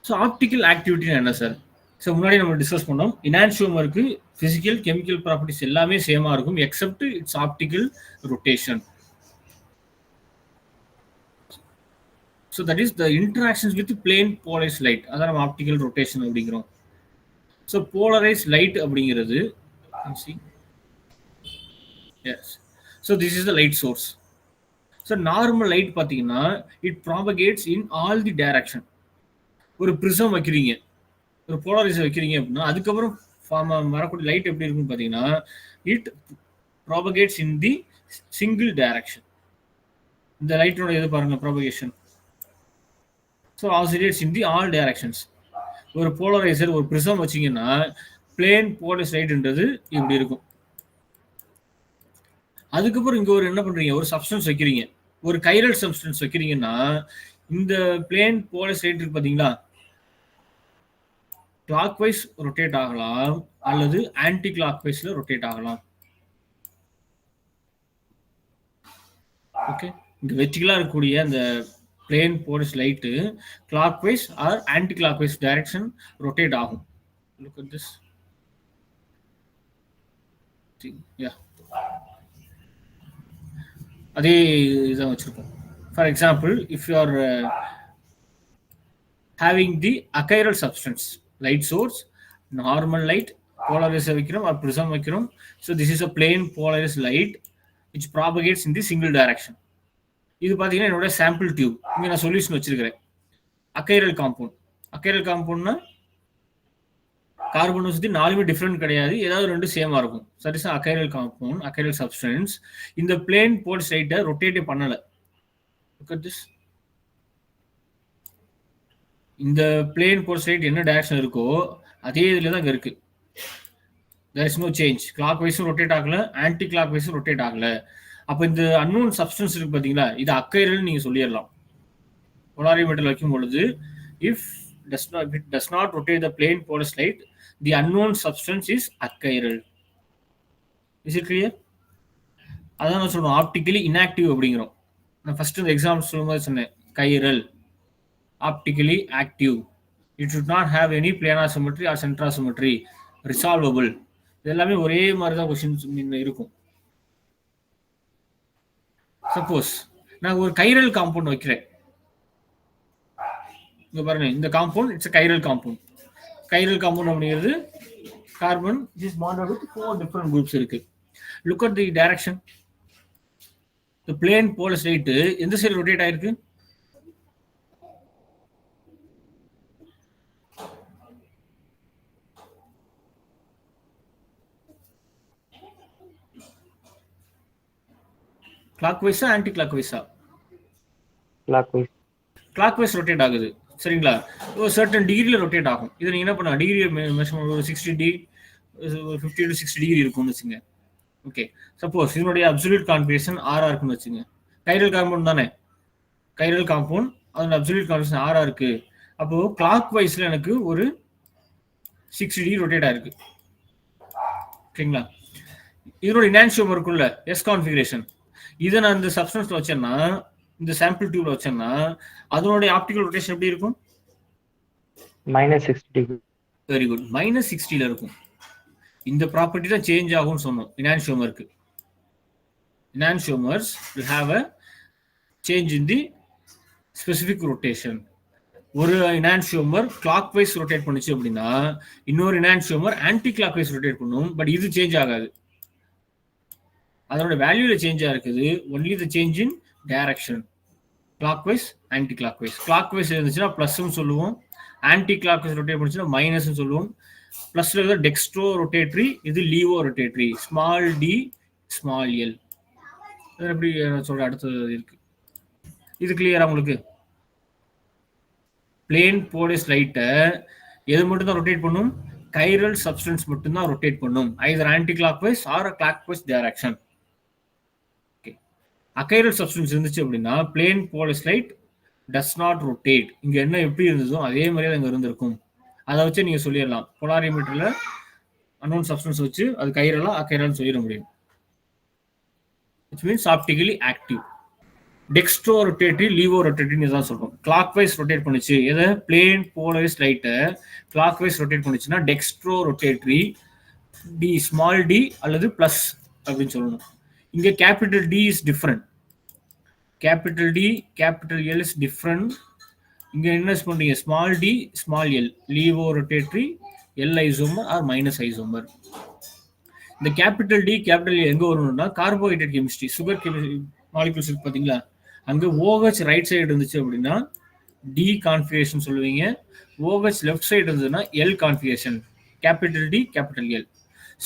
So optical ஆக்டிவிட்டினா என்ன sir? So முன்னாடி நம்ம டிஸ்கஸ் பண்ணோம், இனான்சியோமருக்கு ஃபிசிக்கல் கெமிக்கல் ப்ராப்பர்ட்டிஸ் எல்லாமே சேமாக இருக்கும் except it's optical rotation. So that is the interactions with plane polarise light, அதான் நம்ம ஆப்டிக்கல் ரொட்டேஷன் அப்படிங்கிறோம். ஸோ போலரைஸ் லைட் அப்படிங்கிறது எஸ். So this is the light source. So normal light பார்த்தீங்கன்னா it propagates in all the direction. ஒரு prism வைக்கிறீங்க, ஒரு polariser வைக்கிறீங்க அப்படின்னா அதுக்கப்புறம் வரக்கூடிய லைட் எப்படி இருக்குன்னு பார்த்தீங்கன்னா it propagates in the single direction. இந்த லைட்டோட எது பாருங்க propagation. So oscillates in the all directions. ஒரு போலரைசர் ஒரு ப்ரிசம் வச்சிங்கன்னா பிளேன் போலரைஸ் லைட்ன்றது இப்படி இருக்கும். அதுக்கப்புறம் இங்கே ஒரு என்ன பண்ணுறீங்க, ஒரு சப்ஸ்டன்ஸ் வைக்கிறீங்க, ஒரு கைரல் சப்ஸ்டன்ஸ் வைக்கிறீங்கன்னா இந்த பிளேன் போலரைஸ் லைட் இருக்கு பார்த்தீங்களா, கிளாக் வைஸ் ரொட்டேட் ஆகலாம் அல்லது ஆன்டி கிளாக் வைஸ்ல ரொட்டேட் ஆகலாம். ஓகே, இங்க வெர்டிகலா இருக்கக்கூடிய அந்த plane polarise light clockwise or anticlockwise direction rotate ஆகும். Look at this. யா, அதே இதான் வச்சிருக்கோம். For example, if you are having the achiral substance, light source, normal light, polarizer வைக்கிறோம் or prism வைக்கிறோம். So this is a plain polarized light which propagates in the single direction. இது பார்த்தீங்கன்னா என்னோட sample tube. இங்கே நான் solution வச்சிருக்கிறேன். அக்கைரல் compound. அக்கைரல் காம்பவுண்ட்னா carbon வசதி 4மே different கிடையாது, ஏதாவது 2 சேமா இருக்கும். சரி sir, achiral compound, achiral substance இந்த பிளேன் போலரைஸ் லைட்டை ரொட்டேட்டே பண்ணல. Look at this. இந்த பிளேன் போலரைஸ் லைட் என்ன டைரக்ஷன் இருக்கோ அதே இதில் தான் இருக்கு. There is no change. Clock வைஸும் ரொட்டேட் ஆகல, ஆன்டி கிளாக் வைஸும் ரொட்டேட் ஆகல. அப்போ இந்த அன்னோன் சப்ஸ்டன்ஸ் இருக்கு பார்த்தீங்களா, இது அக்கைரல் நீங்க சொல்லிடலாம். போலாரிமீட்டர் வைக்கும் பொழுது if it does not rotate the plane polarized light, the unknown substance is achiral. Is it clear? அதான் நான் சொல்றோம் ஆப்டிக்கலி இன்ஆக்டிவ் அப்படிங்கிறோம். நான் ஃபர்ஸ்ட் இந்த எக்ஸாம்பிள் சொல்லும்போது சொன்னேன், chiral optically active, it should not have any planar symmetry or central symmetry, resolvable. இதெல்லாமே ஒரே மாதிரி தான் क्वेश्चंस இருக்கும். சப்போஸ் நான் ஒரு கைரல் காம்பவுண்ட் வைக்கிறேன், இங்க பாருங்க, இந்த compound it's chiral compound. Chiral compound அப்படிங்கிறது carbon is bonded with 4 different groups இருக்கு. Look at the direction. The plane polarized light எந்த சைடு ரொட்டேட் ஆயிருக்கு? கிளாக் வைஸா ஆன்டி கிளாக் வைஸா? கிளாக் வைஸ் ரொட்டேட் ஆகுது. சரிங்களா, ஒரு சர்டன் டிகிரியில் ரொட்டேட் ஆகும். இதை நீங்கள் என்ன பண்ணலாம், டிகிரி மெஷர்மெண்ட் ஒரு 60 டிகிரி, 50 to 60 டிகிரி இருக்கும்னு வச்சுங்க. ஓகே, சப்போஸ் இதனுடைய அப்சல்யூட் கான்ஃபிகரேஷன் ஆரா இருக்குன்னு வச்சுங்க. கைரல் காம்பவுண்ட் தானே, கைரல் காம்பவுண்ட், அதோட அப்சல்யூட் கான்ஃபிகரேஷன் ஆரா இருக்கு. அப்போ கிளாக் வைஸ்ல எனக்கு ஒரு 60 டிகிரி ரொட்டேட் ஆயிருக்கு. ஓகேங்களா, இதனோட இனான்சியோமர் இருக்குல்ல, எஸ் கான்ஃபிகரேஷன், இதை நான் இந்த சப்ஸ்டன்ஸ்ல வச்சேன்னா, இந்த சாம்பிள் டியூப்ல வச்சேன்னா அதனுடைய ஆப்டிகல் ரொட்டேஷன் எப்படி இருக்கும்? -60. வெரி குட், -60ல இருக்கும். இந்த ப்ராப்பர்ட்டி தான் சேஞ்ச் ஆகும்னு சொன்னோம் இனான்சியோமருக்கு. Enantiomers will have a change in the specific rotation. ஒரு enantiomer clockwise rotate பண்ணுச்சு அப்படின்னா இன்னொரு enantiomer anti clockwise rotate பண்ணும். பட் இது சேஞ்ச் ஆகாது, அதோட வேல்யூல சேஞ்ச் ஆயிருக்குது. Only the change in direction, clockwise anti clockwise. clockwise இருந்துச்சுன்னா பிளஸ்ன்னு சொல்லுவோம், ஆன்டி clockwise ரொட்டேட் பண்ணுச்சுன்னா மைனஸ்ன்னு சொல்லுவோம். பிளஸ்ல இருக்கிற டெக்ஸ்ட்ரோ ரொட்டேட்டரி, இது laevorotatory, small D small L. எப்படி சொல்ற அடுத்தது இருக்கு, இது கிளியரா உங்களுக்கு? பிளேன் போலரைஸ்ட் லைட்டை எது மட்டும் தான் ரொட்டேட் பண்ணும்? கைரல் சப்ஸ்டன்ஸ் மட்டும் தான் ரொட்டேட் பண்ணும், either anticlockwise or clockwise direction. Okay, achiral substance இருந்துச்சு அப்படின்னா plane polarised light does not rotate. இங்க என்ன எப்படி இருந்ததோ அதே மாதிரியே அங்க இருந்திருக்கும். அதை வச்சு நீங்க சொல்லிடலாம், போலாரிமீட்டர்ல அன்னோன் சப்ஸ்டன்ஸ் வச்சு அது கைரலா அகைரல்னு சொல்லிட முடியும். Which means optically active. Dextrorotatory laevo ரொட்டேட்டரின்னு தான் சொல்றோம். கிளாக் வைஸ் ரொட்டேட் பண்ணுச்சு, எதை பிளேன் போலரைஸ் லைட்டை கிளாக் வைஸ் ரொட்டேட் பண்ணுச்சுன்னா dextrorotatory D small D அல்லது பிளஸ் அப்படின்னு சொல்லணும். இங்க capital D is different, capital D capital L is different. இங்க என்ன பண்றீங்க, small D small L, laevorotatory L isomer or minus isomer. இந்த கேபிட்டல் டி கேபிட்டல் எங்க வரணும்னா கார்போஹைட்ரேட் கெமிஸ்ட்ரி, சுகர் மாலிகூல்ஸ் இருக்கு பாத்தீங்களா, அங்க OH ரைட் சைடு இருந்துச்சு அப்படின்னா டி கான்ஃபிகரேஷன் சொல்லுவீங்க, OH லெஃப்ட் சைடு இருந்ததுன்னா L configuration, capital D capital L.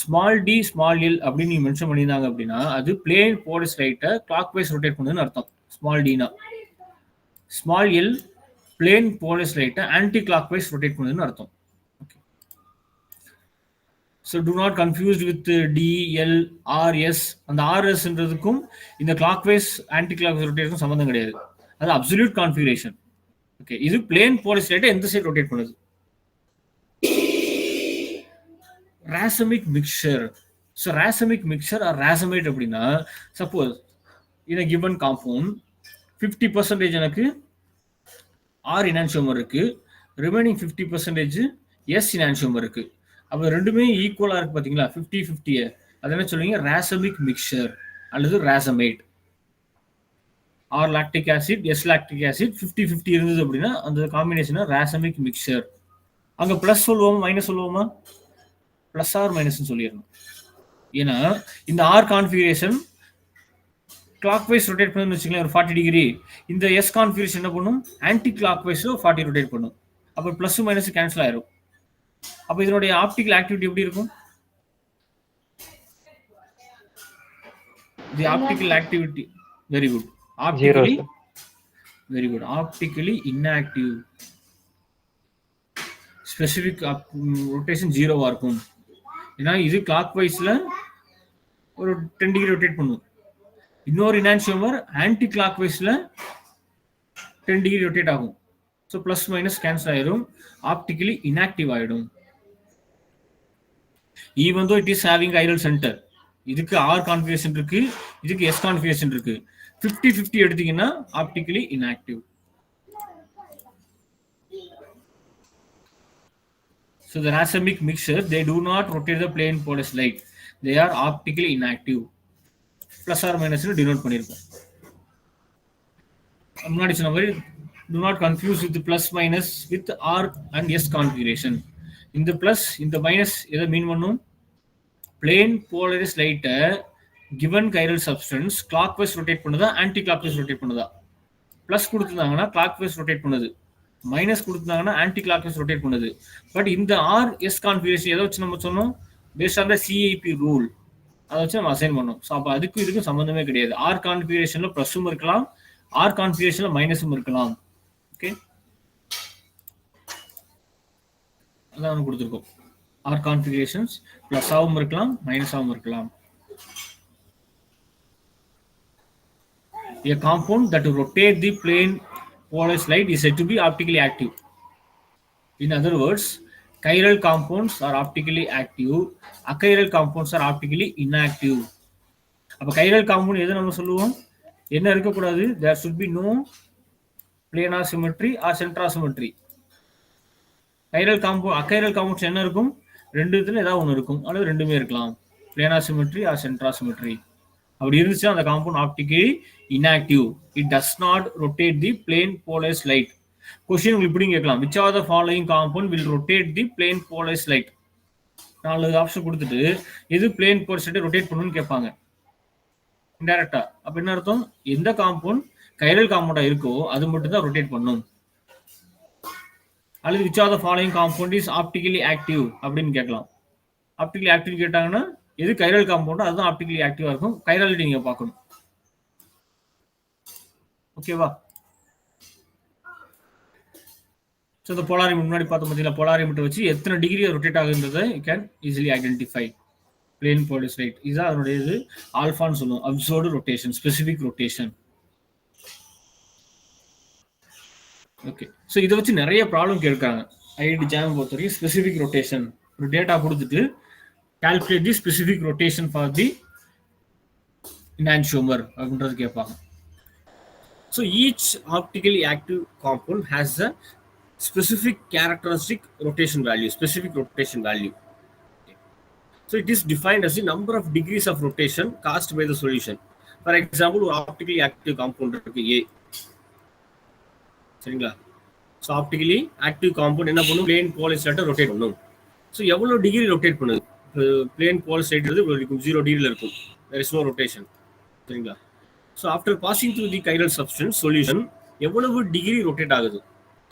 Small D small L அப்படின்னு நீங்க மென்ஷன் பண்ணியிருந்தாங்க அப்படின்னா அது பிளேன் போலரைஸ் லைட்டை கிளாக் வைஸ் ரொட்டேட் பண்ணுதுன்னு அர்த்தம். ஸ்மால் டினா, ஸ்மால் எல் பிளேன் போலரைஸ் லைட்டை ஆன்டி கிளாக் வைஸ் ரொட்டேட் பண்ணுதுன்னு அர்த்தம். So do not confuse with D, L, R, S. அந்த RSன்றதுக்கும் இந்த clockwise anti clockwise rotation சம்பந்தம் கிடையாது. அது absolute configuration. ஓகே, இது பிளேன் போலரைஸ் லைட்டை எந்த சைடு ரொட்டேட் பண்ணுது. racemic mixture. So racemic mixture or racemate அப்படின்னா suppose in a given compound 50% எனக்கு R enantiomer இருக்கு, remaining 50% S enantiomer இருக்கு. அப்போ ரெண்டுமே ஈக்குவலா இருக்கு பாத்தீங்களா, 50-50. அது என்ன சொல்லுவீங்க, ராசமிக் மிக்சர் அல்லது racemate. R lactic acid S lactic acid 50-50 இருந்தது அப்படின்னா அந்த காம்பினேஷன் ராசமிக் மிக்சர். அங்க பிளஸ் சொல்லுவோமா மைனஸ் சொல்லுவோமா, பிளஸ் ஆர் மைனஸ் சொல்லிடணும். ஏன்னா இந்த R configuration clock wise rotate பண்ணுன்னு வச்சுக்கலாம் ஒரு 40 டிகிரி. இந்த எஸ் கான்ஃபிகரேஷன் என்ன பண்ணும், ஆன்டி கிளாக் வைஸ் 40 ரொட்டேட் பண்ணும். அப்போ பிளஸ் மைனஸ் கேன்சல் ஆயிரும். அப்ப இதனுடைய ஆப்டிகல் ஆக்டிவிட்டி எப்படி இருக்கும், the optical activity very good, optically very good, optically inactive, specific rotation 0 ஆ இருக்கும். ஏன்னா இது கிளாக் வைஸ்ல ஒரு 10 டிகிரி ரொட்டேட் பண்ணும். இன்னொரு enantiomer ஆன்டி கிளாக் வைஸ்ல 10 டிகிரி ரொட்டேட் ஆகும். ஸோ பிளஸ் மைனஸ் கேன்சல் ஆயிடும், ஆப்டிகலி இன்ஆக்டிவ் ஆயிடும். Even though it is having chiral centre, இதுக்கு ஆர் கான்ஃபிகரேஷன் இருக்கு, இதுக்கு எஸ் கான்ஃபிகரேஷன் இருக்கு, 50-50 எடுத்தீங்கன்னா optically inactive. So the racemic mixture, they do not rotate the plane polarized light, they are optically inactive. Plus or minus denote பண்ணிருக்கோம். முன்னாடி சொன்ன மாதிரி do not confuse with the plus minus with R and S configuration. இந்த plus இந்த minus எதை மீன் பண்ணும், plane polarise லைட்டை given chiral substance clockwise rotate பண்ணுதா ஆன்டி clockwise ரொட்டேட் பண்ணுதா. பிளஸ் கொடுத்துருந்தாங்கன்னா clockwise ரொட்டேட் பண்ணுது, மைனஸ் கொடுத்துருந்தாங்கன்னா ஆன்டி clockwise ரொட்டேட் பண்ணுது. பட் இந்த ஆர் எஸ் கான்ஃபிகரேஷன் எதை வச்சு நம்ம சொன்னோம், based on the CIP rule, அதை வச்சு நம்ம அசைன் பண்ணோம். ஸோ அப்போ அதுக்கும் இதுக்கும் சம்மந்தமே கிடையாது. ஆர் கான்ஃபிகரேஷன்ல ப்ளஸும் இருக்கலாம், ஆர் கான்ஃபிகரேஷன்ல மைனஸும் இருக்கலாம். ஓகே, அதான் கொடுத்துருக்கோம். ஆர் கான்ஃபிகரேஷன்ஸ் பிளஸ் ஆகவும் இருக்கலாம் மைனஸ் ஆகவும் இருக்கலாம். A compound that rotate the plane polarized light is said to be optically active. In other words, chiral compounds are optically active, achiral compounds are optically inactive. அப்ப chiral compound எது நம்ம சொல்லுவோம், என்ன இருக்கக்கூடாது, there should be no planar symmetry or central symmetry. chiral compound achiral compounds என்ன இருக்கும், ரெண்டு இதுல ஏதாவது ஒன்று இருக்கும் அல்லது ரெண்டுமே இருக்கலாம், planar symmetry or central symmetry. அப்படி இருந்துச்சுன்னா அந்த compound optically inactive, it does not rotate the plane polarised light. Question உங்களுக்கு இப்படி கேட்கலாம், which of the following compound will rotate the plane polarized light? 4 option கொடுத்துட்டு எது பிளேன் போலரைஸ்ட் லைட்டை rotate பண்ணணும்னு கேட்பாங்க இன்டைரக்டா. அப்ப என்ன அர்த்தம், எந்த காம்பவுண்ட் கைரல் காம்பவுண்டா இருக்கோ அது மட்டும் தான் ரொட்டேட் பண்ணும். அல்லது which of the following compound is optically active அப்படின்னு கேட்கலாம். ஆப்டிகலி ஆக்டிவ் கேட்டாங்கன்னா எது கைரல் காம்பவுண்டோ அதுதான் ஆப்டிகலி ஆக்டிவா இருக்கும், கைராலிட்டி நீங்க பார்க்கணும். ஓகேவா? ஸோ இந்த போலாரிமீட்டர் முன்னாடி பார்த்தோம் பார்த்தீங்களா, போலாரிமீட்டர் வச்சு எத்தனை டிகிரி ரொட்டேட் ஆகுன்றதை you can easily identify. Plane polarised light இதுதான் அதனுடைய இது, ஆல்ஃபான்னு சொல்லுவோம், observed rotation, specific rotation. Okay, so இதை வச்சு நிறைய ப்ராப்ளம் கேட்குறாங்க ஐஐடி ஜாம் பொறுத்த வரைக்கும். ஸ்பெசிபிக் ரொட்டேஷன் ஒரு டேட்டா கொடுத்துட்டு calculate the specific rotation for the enantiomer அப்படின்றது கேட்பாங்க. So each optically active compound has a specific characteristic rotation value, specific rotation value. So it is defined as the number of degrees of rotation caused by the solution. For example, ஒரு optically active compound இருக்கு A. சரிங்களா? So optically active compound என்ன பண்ணும், plane போலரைஸ்டாக rotate பண்ணும். So எவ்வளோ degree rotate பண்ணுது, plane polarised இவ்வளோ இருக்கும், 0 டிகிரியில் இருக்கும், தேர் இஸ் நோ ரொட்டேஷன். சரிங்களா? So after passing through the chiral substance solution எவ்வளவு டிகிரி ரொட்டேட் ஆகுது,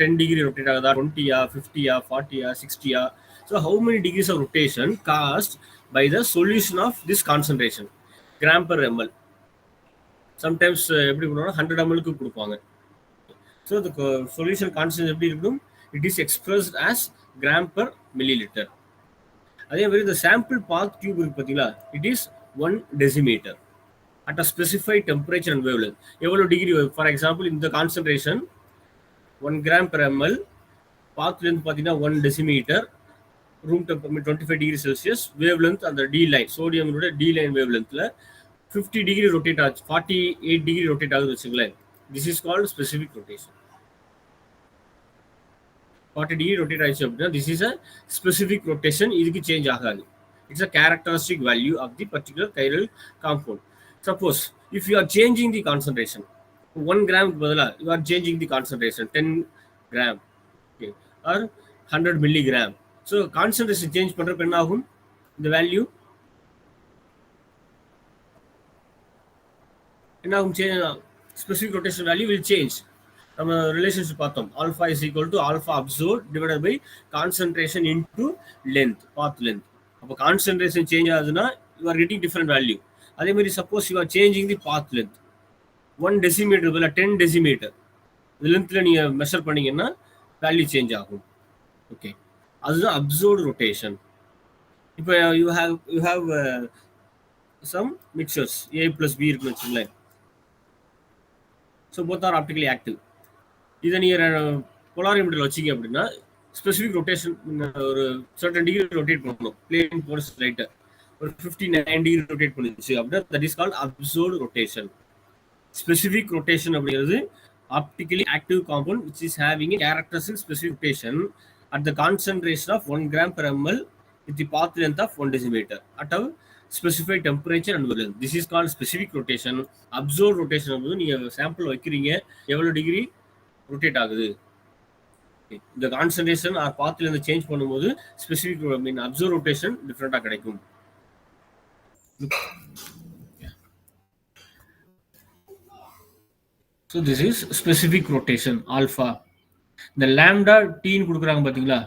10 டிகிரி ரொட்டேட் ஆகுதா, 20யா, 50யா, 40யா, 60யா? So how many degrees of rotation caused by the solution of this concentration, gram per ml. Sometimes எப்படி பண்ணுவாங்கன்னா 100 ml கொடுப்பாங்க. So the solution constant எப்படி இருக்கும், it is expressed as gram per milliliter. அதே மாதிரி the sample path tube இருக்கு பார்த்தீங்களா, it is 1 decimeter at a specified temperature and wavelength. எவ்வளோ டிகிரி, ஃபார் எக்ஸாம்பிள் இந்த concentration 1 gram per ml, path length பார்த்தீங்கன்னா 1 decimeter, room temperature 25 degree Celsius, wavelength அந்த D line, சோடியமோட டி லைன் வேவ் லென்த்தில் 50 degree rotate ஆச்சு, 48 degree rotate ஆகுது வச்சுங்களேன். This is called specific rotation. 40 degree rotate ஆயிடுச்சு அப்படின்னா this is a specific rotation, இதுக்கு சேஞ்ச் ஆகாது. It's a characteristic value of the particular chiral compound. Suppose if you are changing the concentration, 1 கிராமுக்கு பதிலாக you are changing the concentration 10 gram or 100 milligram. So concentration change பண்ணுறப்ப என்ன ஆகும், இந்த value என்ன ஆகும், specific rotation value will change. நம்ம relationship பார்த்தோம், alpha is equal to alpha observed divided by concentration into length, path length. அப்போ concentration change ஆகுதுன்னா you are getting different value. அதே மாதிரி suppose you are changing the path length, 1 decimeter பதில் 10 decimeter இது லென்த்தில் நீங்கள் மெஷர் பண்ணீங்கன்னா வேல்யூ சேஞ்ச் ஆகும். ஓகே, அதுதான் அப்சர்வ்ட் ரொட்டேஷன். இப்போ you have some mixtures A plus B இருக்குன்னு வச்சுங்களேன். So both are optically active. இதை நீங்கள் போலாரிமீட்டரில் வச்சிங்க அப்படின்னா ஸ்பெசிஃபிக் ரொட்டேஷன் ஒரு சர்டன் டிகிரி ரொட்டேட் பண்ணணும். பிளேன் போர்ஸ் லைட்டை ஒரு 59 டிகிரி ரொட்டேட் பண்ணிச்சு அப்படின்னா that is called observed rotation. Specific rotation அப்படிங்கிறது optically active compound which is having a characteristic specific rotation at the concentration of 1 gram per ml with the path length of 1 decimeter at a specified temperature and wavelength. This is called specific rotation. Observed rotation அப்படிங்கிறது நீங்கள் sample வைக்கிறீங்க, எவ்வளோ degree rotate ஆகுது, இந்த concentration R பாத்தில் இருந்து change பண்ணும்போது specific மீன் observe rotation டிஃப்ரெண்டாக கிடைக்கும். So this is specific rotation alpha. இந்த லேம்டா டீன்னு கொடுக்குறாங்க பார்த்தீங்களா,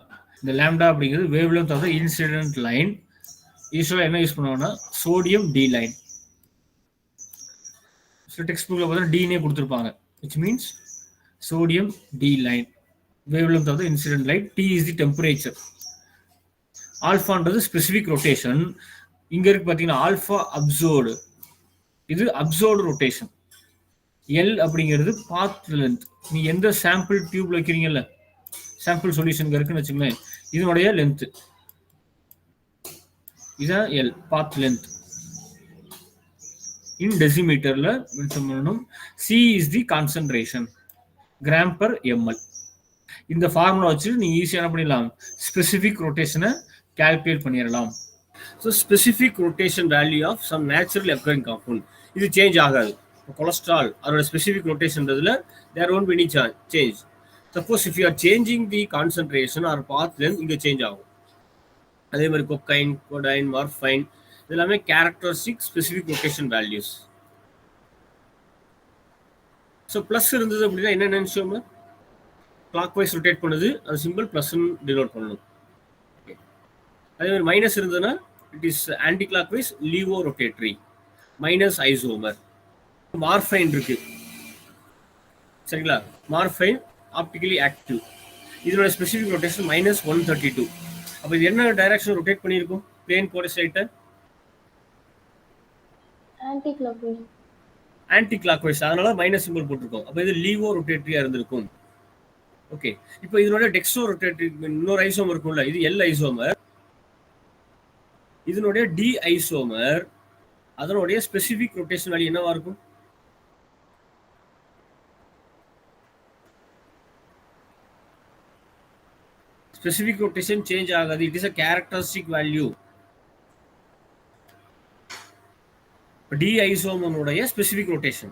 இந்த லேம்டா அப்படிங்கிறது wavelength of the incident line. யூஸ்வலாக என்ன யூஸ் பண்ணுவாங்கன்னா சோடியம் டி லைன். சில டெக்ஸ்ட் புக்கில் பார்த்தீங்கன்னா டீனே கொடுத்துருப்பாங்க, which means sodium D line, wavelength of the incident light, T is the temperature. Alpha is the specific rotation. இங்க இருக்கு பாத்தீங்கன்னா alpha absorbed, இது absorbed rotation. L அப்படிங்கிறது path length. நீ எந்த சாம்பிள் டியூப்ல வைக்கிறீங்கல்ல, சாம்பிள் சொல்யூஷன் இருக்குன்னு வச்சுங்களேன், இதனுடைய லென்த் இதான் L, path length. In decimeterல பண்ணணும். C is the concentration, gram per ml. இந்த ஃபார்முலா வச்சு நீங்கள் ஈஸியாக பண்ணிடலாம், ஸ்பெசிஃபிக் ரொட்டேஷனை கால்குலேட் பண்ணிடலாம். So specific rotation value of some natural occurring compound இது சேஞ்ச் ஆகாது. கொலஸ்ட்ரால் அதோட ஸ்பெசிஃபிக் ரொட்டேஷன்றதுல there won't be any change. Suppose if you are changing the concentration or path length இங்கே சேஞ்ச் ஆகும். அதே மாதிரி கொக்கைன், கோடைன், மார்ஃபைன் இது எல்லாமே characteristic specific rotation values. So plus இருந்தது அப்படின்னா என்ன நினைச்சோம்னா கிளாக் வைஸ் ரொட்டேட் பண்ணுது, அது சிம்பிள் ப்ளஸ்ன்னு டினோட் பண்ணணும். அதே மாதிரி மைனஸ் இருந்ததுன்னா it is anticlockwise laevorotatory, minus isomer. Morphine இருக்கு சரிங்களா, மார்ஃபைன் ஆப்டிகலி ஆக்டிவ், இதோட ஸ்பெசிஃபிக் ரொட்டேஷன் -132. அப்போ இது என்ன டைரக்ஷன் ரொட்டேட் பண்ணியிருக்கும், பிளேன் போலரைஸ்டை ஆன்டி கிளாக் வைஸ், அதனால மைனஸ் சிம்பிள் போட்டிருக்கோம். அப்போ இது லீவோ ரொட்டேட்டரியா இருந்திருக்கும். ஓகே, இப்போ இதனோட டெக்ஸோ ரொட்டேட்டரி இன்னொரு ஐசோமர் இருக்கும்ல, இது எல் ஐசோமர், இதனுடைய டி ஐசோமர், அதனுடைய ஸ்பெசிஃபிக் ரொட்டேஷன் வேல்யூ என்னவா இருக்கும், specific rotation change ஆகாது. It is a characteristic value. D isomer உடைய specific rotation.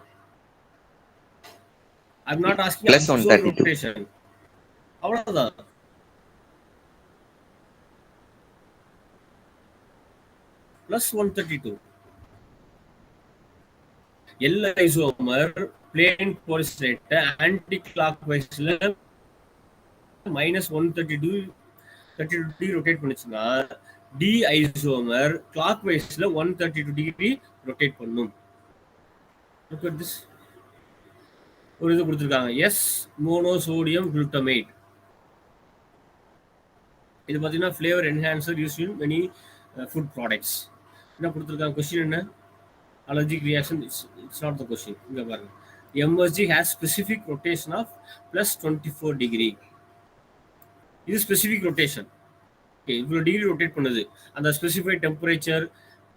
I'm not asking plus absolute rotation. அவ்வளவுதான். plus 132. L isomer plane pulse rate anti-clockwise minus 132 degree rotate பண்ணுச்சுன்னா D isomer clockwise 132 degree rotate பண்ணும். Look at this. ஒரு இது கொடுத்திருக்காங்க S monosodium glutamate. இது பார்த்தீங்கன்னா flavor enhancer used in many food products. என்ன கொடுத்திருக்காங்க கொஸ்டின் என்ன allergic reaction it's not the question. இங்க பாருங்க MSG has specific rotation of plus 24 degree. இது specific rotation. Okay, இவ்வளவு டிகிரி ரொட்டேட் பண்ணுது அந்த ஸ்பெசிஃபைட் டெம்பரேச்சர்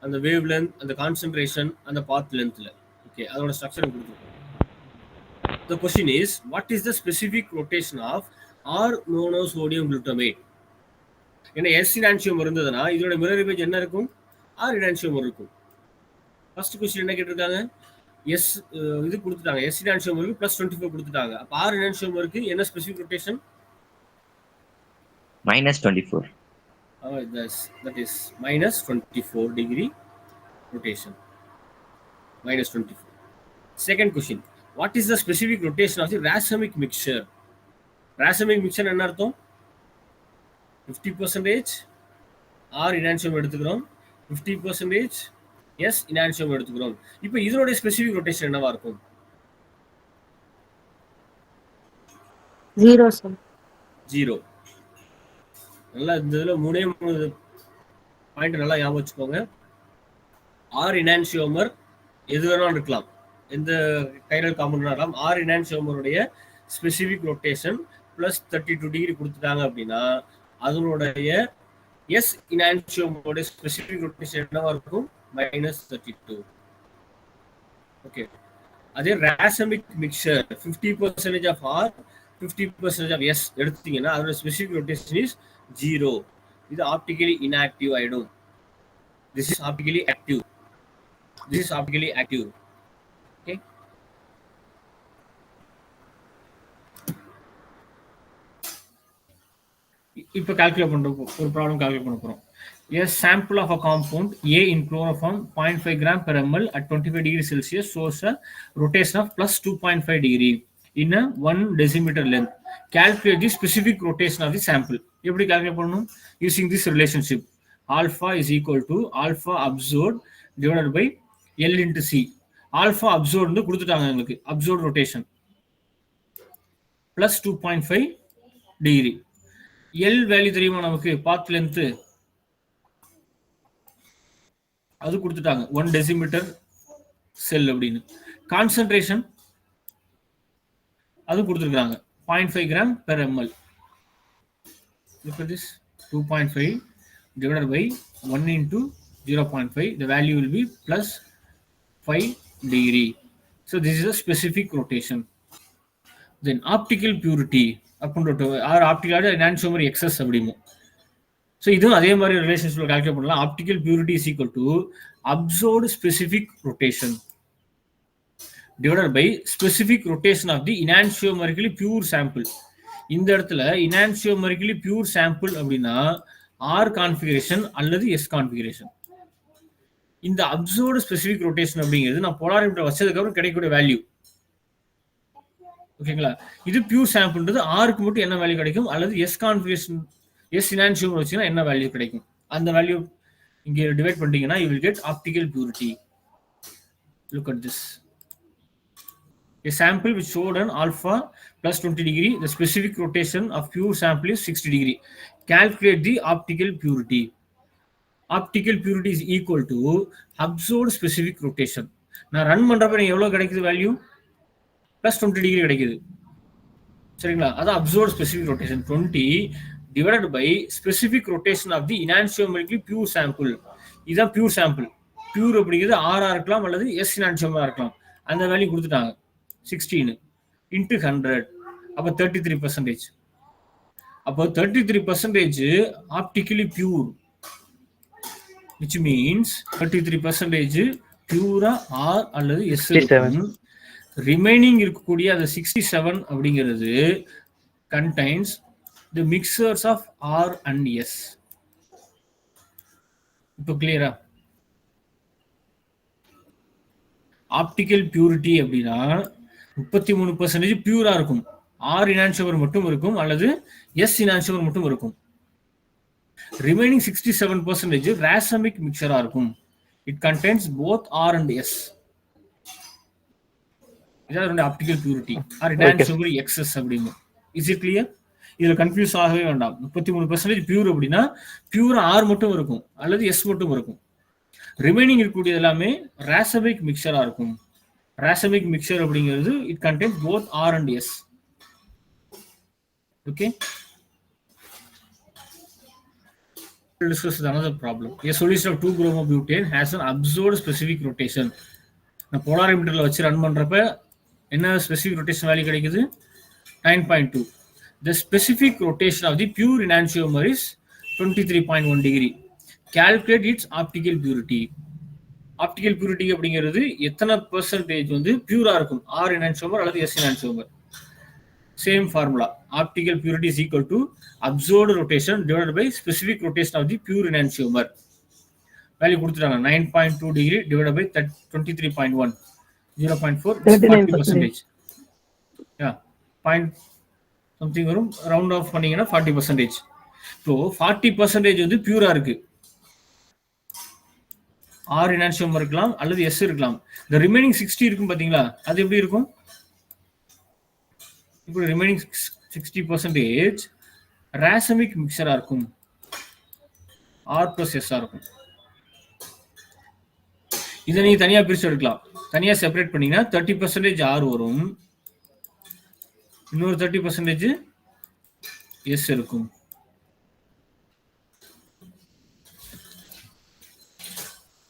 அந்த வேவ் லென்த் அந்த கான்சென்ட்ரேஷன் அந்த பாத் லென்த்ல. ஓகே அதோட ஸ்ட்ரக்சர் கொடுத்துருக்கோம். The question is what is the specific rotation of R monosodium glutamate? ஏன்னா S enantiomer இருந்ததுன்னா இதோட மிரர் இமேஜ் என்ன இருக்கும்? R enantiomer இருக்கும். ஃபர்ஸ்ட் क्वेश्चन என்ன கேட்டிருக்காங்க? S இது கொடுத்துட்டாங்க S enantiomerக்கு +24 கொடுத்துட்டாங்க. அப்ப R enantiomerக்கு என்ன specific rotation? -24. That is minus 24 degree rotation. Minus 24. Second question. What is the specific rotation of the racemic mixture? Racemic mixture என்ன அர்த்தம்? 50% R enantiomer எடுத்துக்கிறோம் 50% S enantiomer எடுத்துக்கிறோம். இப்போ இதோட ஸ்பெசிஃபிக் ரொட்டேஷன் என்னவா இருக்கும்? 0 sir. 0. நல்லா இந்த இதில் 3 பாயிண்ட் நல்லா ஞாபகம் வச்சுக்கோங்க. ஆர் இனான்சியோமர் எது வேணாலும் இருக்கலாம், எந்த கைரல் காம்பவுண்ட் இருக்கலாம். ஆர் இனான்சியோமருடைய ஸ்பெசிஃபிக் ரொட்டேஷன் ப்ளஸ் 32 டிகிரி கொடுத்துட்டாங்க அப்படின்னா அதனுடைய எஸ் இனான்சியோமருடைய ஸ்பெசிஃபிக் ரொட்டேஷன் என்னவா இருக்கும்? -32. ஓகே. அதே racemic mixture 50% of R 50% of S எடுத்தீங்கன்னா அதோட ஸ்பெசிஃபிக் ரொட்டேஷன் இஸ் 0. இது ஆப்டிகலி இன்ஆக்டிவ் ஆயிடும். This is optically active. This is optically active. Okay. இப்போ கால்குலேட் பண்றோம், ஒரு ப்ராப்ளம் கால்குலேட் பண்ண போறோம். A sample of a compound A in chloroform 0.5 gram per ml at 25 degrees Celsius shows a rotation of plus 2.5 degree in a 1 decimeter length. Calculate the specific rotation of the sample. எப்படி calculate பண்ணணும்? Using this relationship. Alpha is equal to alpha absorbed divided by L into C. Alpha absorbed கொடுத்துட்டாங்க உங்களுக்கு, absorbed rotation plus 2.5 degree. L value தெரியுமா நமக்கு? பாத் length அது கொடுத்துட்டாங்க 1 decimetre செல் அப்படின்னு. Concentration அது கொடுத்துருக்காங்க 0.5 gram per ml. Look at this, 2.5 divided by 1 into 0.5. The value will be plus 5 degree. So this is a specific rotation. Then optical purity or optical enantiomer excess அப்படிமோ. So இதுவும் அதே மாதிரி ரிலேஷன்ஷிப்ல calculate பண்ணலாம். Optical purity is equal to observed specific rotation divided by specific rotation of the enantiomerically pure sample. இந்த இடத்துல enantiomerically pure sample அப்படின்னா R configuration அல்லது எஸ் கான்ஃபிகரேஷன். இந்த அப்சர்வ்டு ஸ்பெசிஃபிக் ரொட்டேஷன் அப்படிங்கிறது நான் போலாரிமீட்டர் வச்சதுக்கு அப்புறம் கிடைக்கக்கூடிய வேல்யூ. ஓகேங்களா? இது பியூர் சாம்பிள்ன்றது ஆருக்கு மட்டும் என்ன வேல்யூ கிடைக்கும், அல்லது எஸ் கான்ஃபிகரேஷன் எஸ் இனான்சியோமர் வச்சீங்கன்னா என்ன வேல்யூ கிடைக்கும், அந்த வேல்யூ இங்க டிவைட் பண்ணிட்டீங்கன்னா you will get optical purity. Look at this. A sample which showed an alpha plus 20 degree, the specific rotation of pure sample is 60 degree. Calculate the optical purity. Optical purity is equal to observed specific rotation. நான் run பண்றப்ப எனக்கு எவ்வளவு கிடைக்குது value? plus 20 degree கிடைக்குது. சரிங்களா? அதான் observed specific rotation 20 divided by specific rotation of the enantiomerically pure sample. இதுதான் pure sample. pure அப்படிங்கிறது ஆரா இருக்கலாம் அல்லது எஸ் enantiomer இருக்கலாம். அந்த வேல்யூ கொடுத்துட்டாங்க 16 into 100. அப்ப 33%. அப்போ 33% ஆப்டிக்கலி பியூர், which means 33% பியூரா ஆர் அல்லது எஸ் இருக்கும். ரிமைனிங் இருக்கக்கூடிய அந்த 67 அப்படிங்கிறது contains the mixtures of R and S. இப்போ கிளியரா? ஆப்டிக்கல் பியூரிட்டி அப்படின்னா 33% பியூரா இருக்கும், ஆர் இனான்சியோமர் மட்டும் இருக்கும் அல்லது எஸ் இனான்சியோமர் மட்டும் இருக்கும். ரிமைனிங் 67% ராசமிக் மிக்சரா இருக்கும். It contains both R and S. இதான் optical purity or enantiomer excess அப்படிங்க. Is it clear? இதுல கன்ஃபியூஸ் ஆகவே வேண்டாம். 33% பியூர் அப்படின்னா பியூரா ஆர் மட்டும் இருக்கும் அல்லது எஸ் மட்டும் இருக்கும். ரிமைனிங் இருக்கக்கூடிய எல்லாமே ராசமிக் மிக்சரா இருக்கும். ராசமிக் மிக்சர் அப்படிங்கிறது it contains both R and S. Okay, discuss another problem. A solution of 2-bromobutane has an absorbed specific rotation. நான் போலாரிமீட்டர்ல வச்சு ரன் பண்றப்ப என்ன ஸ்பெசிபிக் ரொட்டேஷன் வேல்யூ கிடைக்குது? 9.2. The specific rotation of the pure enantiomer is 23.1 degree. Calculate its optical purity. Optical purity அப்படிங்கிறது எத்தனை percentage வந்து பியூரா இருக்கும், ஆர் எனான்சியோமர் அல்லது S enantiomer. Same formula, optical purity is equal to observed rotation divided by specific rotation of the pure enantiomer. Value கொடுத்துட்டாங்க 9.2 degree divided by 23.1, 0.4, 40%. Point something வரும், round off பண்ணீங்கன்னா 40%. இப்போ 40% வந்து பியூரா இருக்கு, ஆர் எனான்சியோமர் இருக்கலாம் அல்லது எஸ் இருக்கலாம். இந்த ரிமைனிங் 60 இருக்கும் பாத்தீங்களா, அது எப்படி இருக்கும்? இப்போ ரிமைனிங் 60% ராசமிக் மிக்சரா இருக்கும், ஆர் பிளஸ் எஸ் இருக்கும். இதை நீங்க தனியா பிரிச்சு எடுக்கலாம். தனியா செப்பரேட் பண்ணீங்கன்னா 30% ஆர் வரும், இன்னொரு 30% எஸ் இருக்கும்.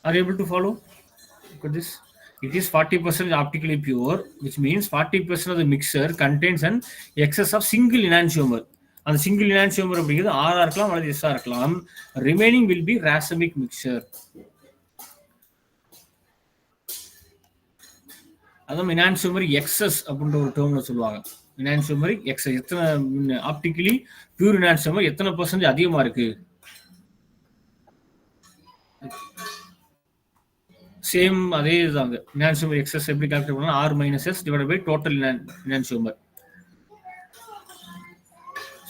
Are you able to follow? Look at this. It is 40% optically pure, which means 40% of the mixture contains an excess of single enantiomer. And the single enantiomer அப்படிங்கிறது R இருக்கலாம் அல்லது S இருக்கலாம். Remaining will be racemic mixture. அதான் enantiomeric excess அப்படின்ற ஒரு டேர்ம்ல சொல்லுவாங்க. enantiomeric excess எத்தனை optically pure enantiomer எத்தனை % அதிகமா இருக்கு. சேம் அதே இதுதாங்க. enantiomer excess எப்படி கால்குலேட் பண்ணலாம்? R minus S divided by total enantiomer.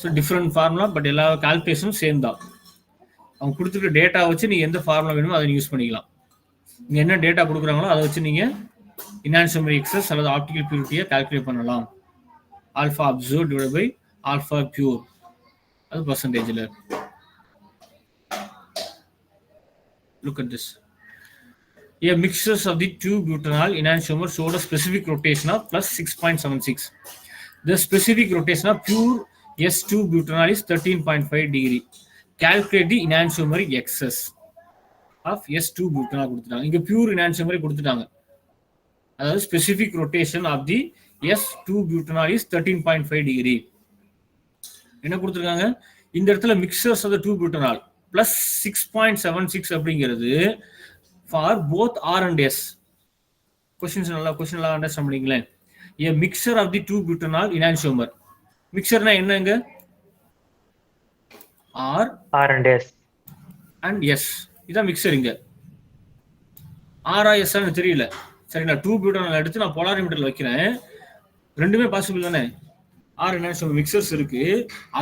So different formula, but எல்லா கால்குலேஷனும் சேம் தான். அவங்க கொடுத்துருக்க டேட்டா வச்சு நீங்க எந்த ஃபார்முலா வேணுமோ அதை யூஸ் பண்ணிக்கலாம். நீங்க என்ன டேட்டா கொடுக்குறாங்களோ அதை வச்சு நீங்க enantiomer excess அல்லது ஆப்டிக்கல் பியூரிட்டியை கால்குலேட் பண்ணலாம். Alpha observe divide by alpha pure, அது பர்சன்டேஜ்ல. Look at this. A mixtures of the 2-butanol enantiomer showed a specific rotation of plus 6.76. The specific rotation of pure S2-butanol is 13.5 degree. Calculate the enantiomeric excess of S2-butanol கொடுத்துட்டாங்க. இங்க pure enantiomer கொடுத்துட்டாங்க. அதாவது specific rotation of the S2-butanol is 13.5 degree. என்ன கொடுத்துருக்காங்க? இந்த இடத்துல mixtures of the 2-butanol plus 6.76 அப்படிங்கிறது for both R and S. question எல்லாம் அண்டர்ஸ்டாண்ட் பண்ணிங்களேன். A mixture of the 2-butanol enantiomer. மிக்சர்னா என்னங்க? R and S and S. இதான் மிக்சர். இங்க R ஆ S ஆன்னு தெரியல. சரி, நான் 2-butanol எடுத்து நான் போலாரிமீட்டர்ல வைக்கிறேன். ரெண்டுமே பாசிபிள் தானே. R enantiomer மிக்சர்ஸ் இருக்கு,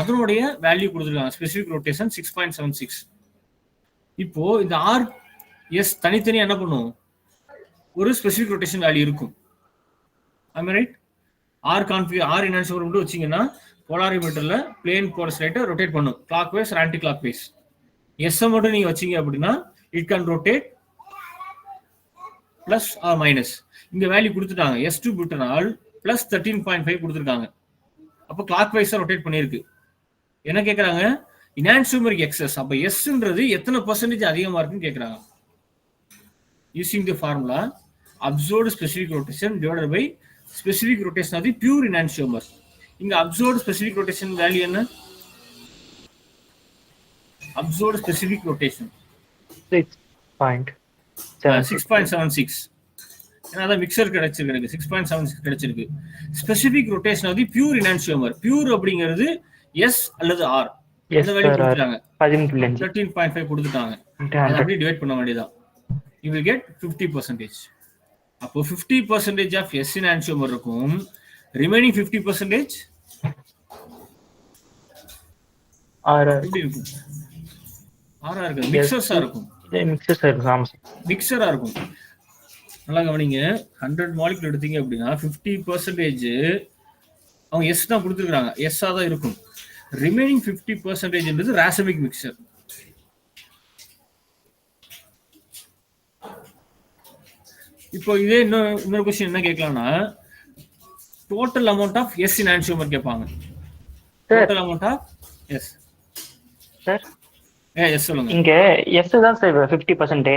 அதனுடைய வேல்யூ கொடுத்துருக்காங்க. Specific rotation 6.76. இப்போ இந்த R S தனித்தனியா என்ன பண்ணும்? ஒரு ஸ்பெசிபிக் ரொட்டேஷன் வேல்யூ இருக்கும். am I right? R enantiomer மட்டும் வச்சீங்கன்னா போலாரிமீட்டர்ல பிளேன் போற ஸ்லைட்டை ரொட்டேட் பண்ணும், clockwise anticlockwise. S மட்டும் நீங்க வச்சீங்க அப்படின்னா it can rotate plus or minus. இங்க வேல்யூ கொடுத்துட்டாங்க. S2-butanol பிளஸ் 13.5 கொடுத்துருக்காங்க. அப்போ கிளாக் வைஸா ரொட்டேட் பண்ணிருக்கு. என்ன கேட்கறாங்க? enantiomeric excess. அப்ப Sன்றது எத்தனை % அதிகமா இருக்குன்னு கேட்கறாங்க. using the formula absorbed specific rotation divided by specific rotation of the pure enantiomer. இங்க absorbed specific rotation வேல்யூ என்ன? Observed specific rotation 6.76. ஏன்னா அதான் மிக்சர் கிடைச்சிருக்கு எனக்கு 6.76 கிடைச்சிருக்கு. ஸ்பெசிபிக் ரொட்டேஷன் வந்து பியூர் இனான்சியோமர். பியூர் அப்படிங்கிறது எஸ் அல்லது ஆர் அந்த வேல்யூ கொடுத்துட்டாங்க. 13.5 கொடுத்துட்டாங்க. அதை அப்படியே டிவைட் பண்ண வேண்டியதான். You will get 50%. அப்போ 50% ஆஃப் எஸ் இனான்சியோமர் இருக்கும். ரிமைனிங் 50% எப்படி இருக்கும்? ஆரா இருக்கு. மிக்சர்ஸா இருக்கும். மிக்சரா இருக்கும். நல்லா கவனிங்க. 100 மாலிகுல் எடுத்தீங்க அப்படின்னா 50% அவங்க எஸ் தான் கொடுத்துருக்காங்க. எஸ்ஸா தான் இருக்கும். Remaining 50% racemic mixture. இப்போ இதே இன்னொரு கொஸ்டின் என்ன கேட்கலாம்னா total amount of S enantiomer கேட்பாங்க. Total amount of S sir S சொல்லுங்க. இங்க எஸ் தான் சார் 50%.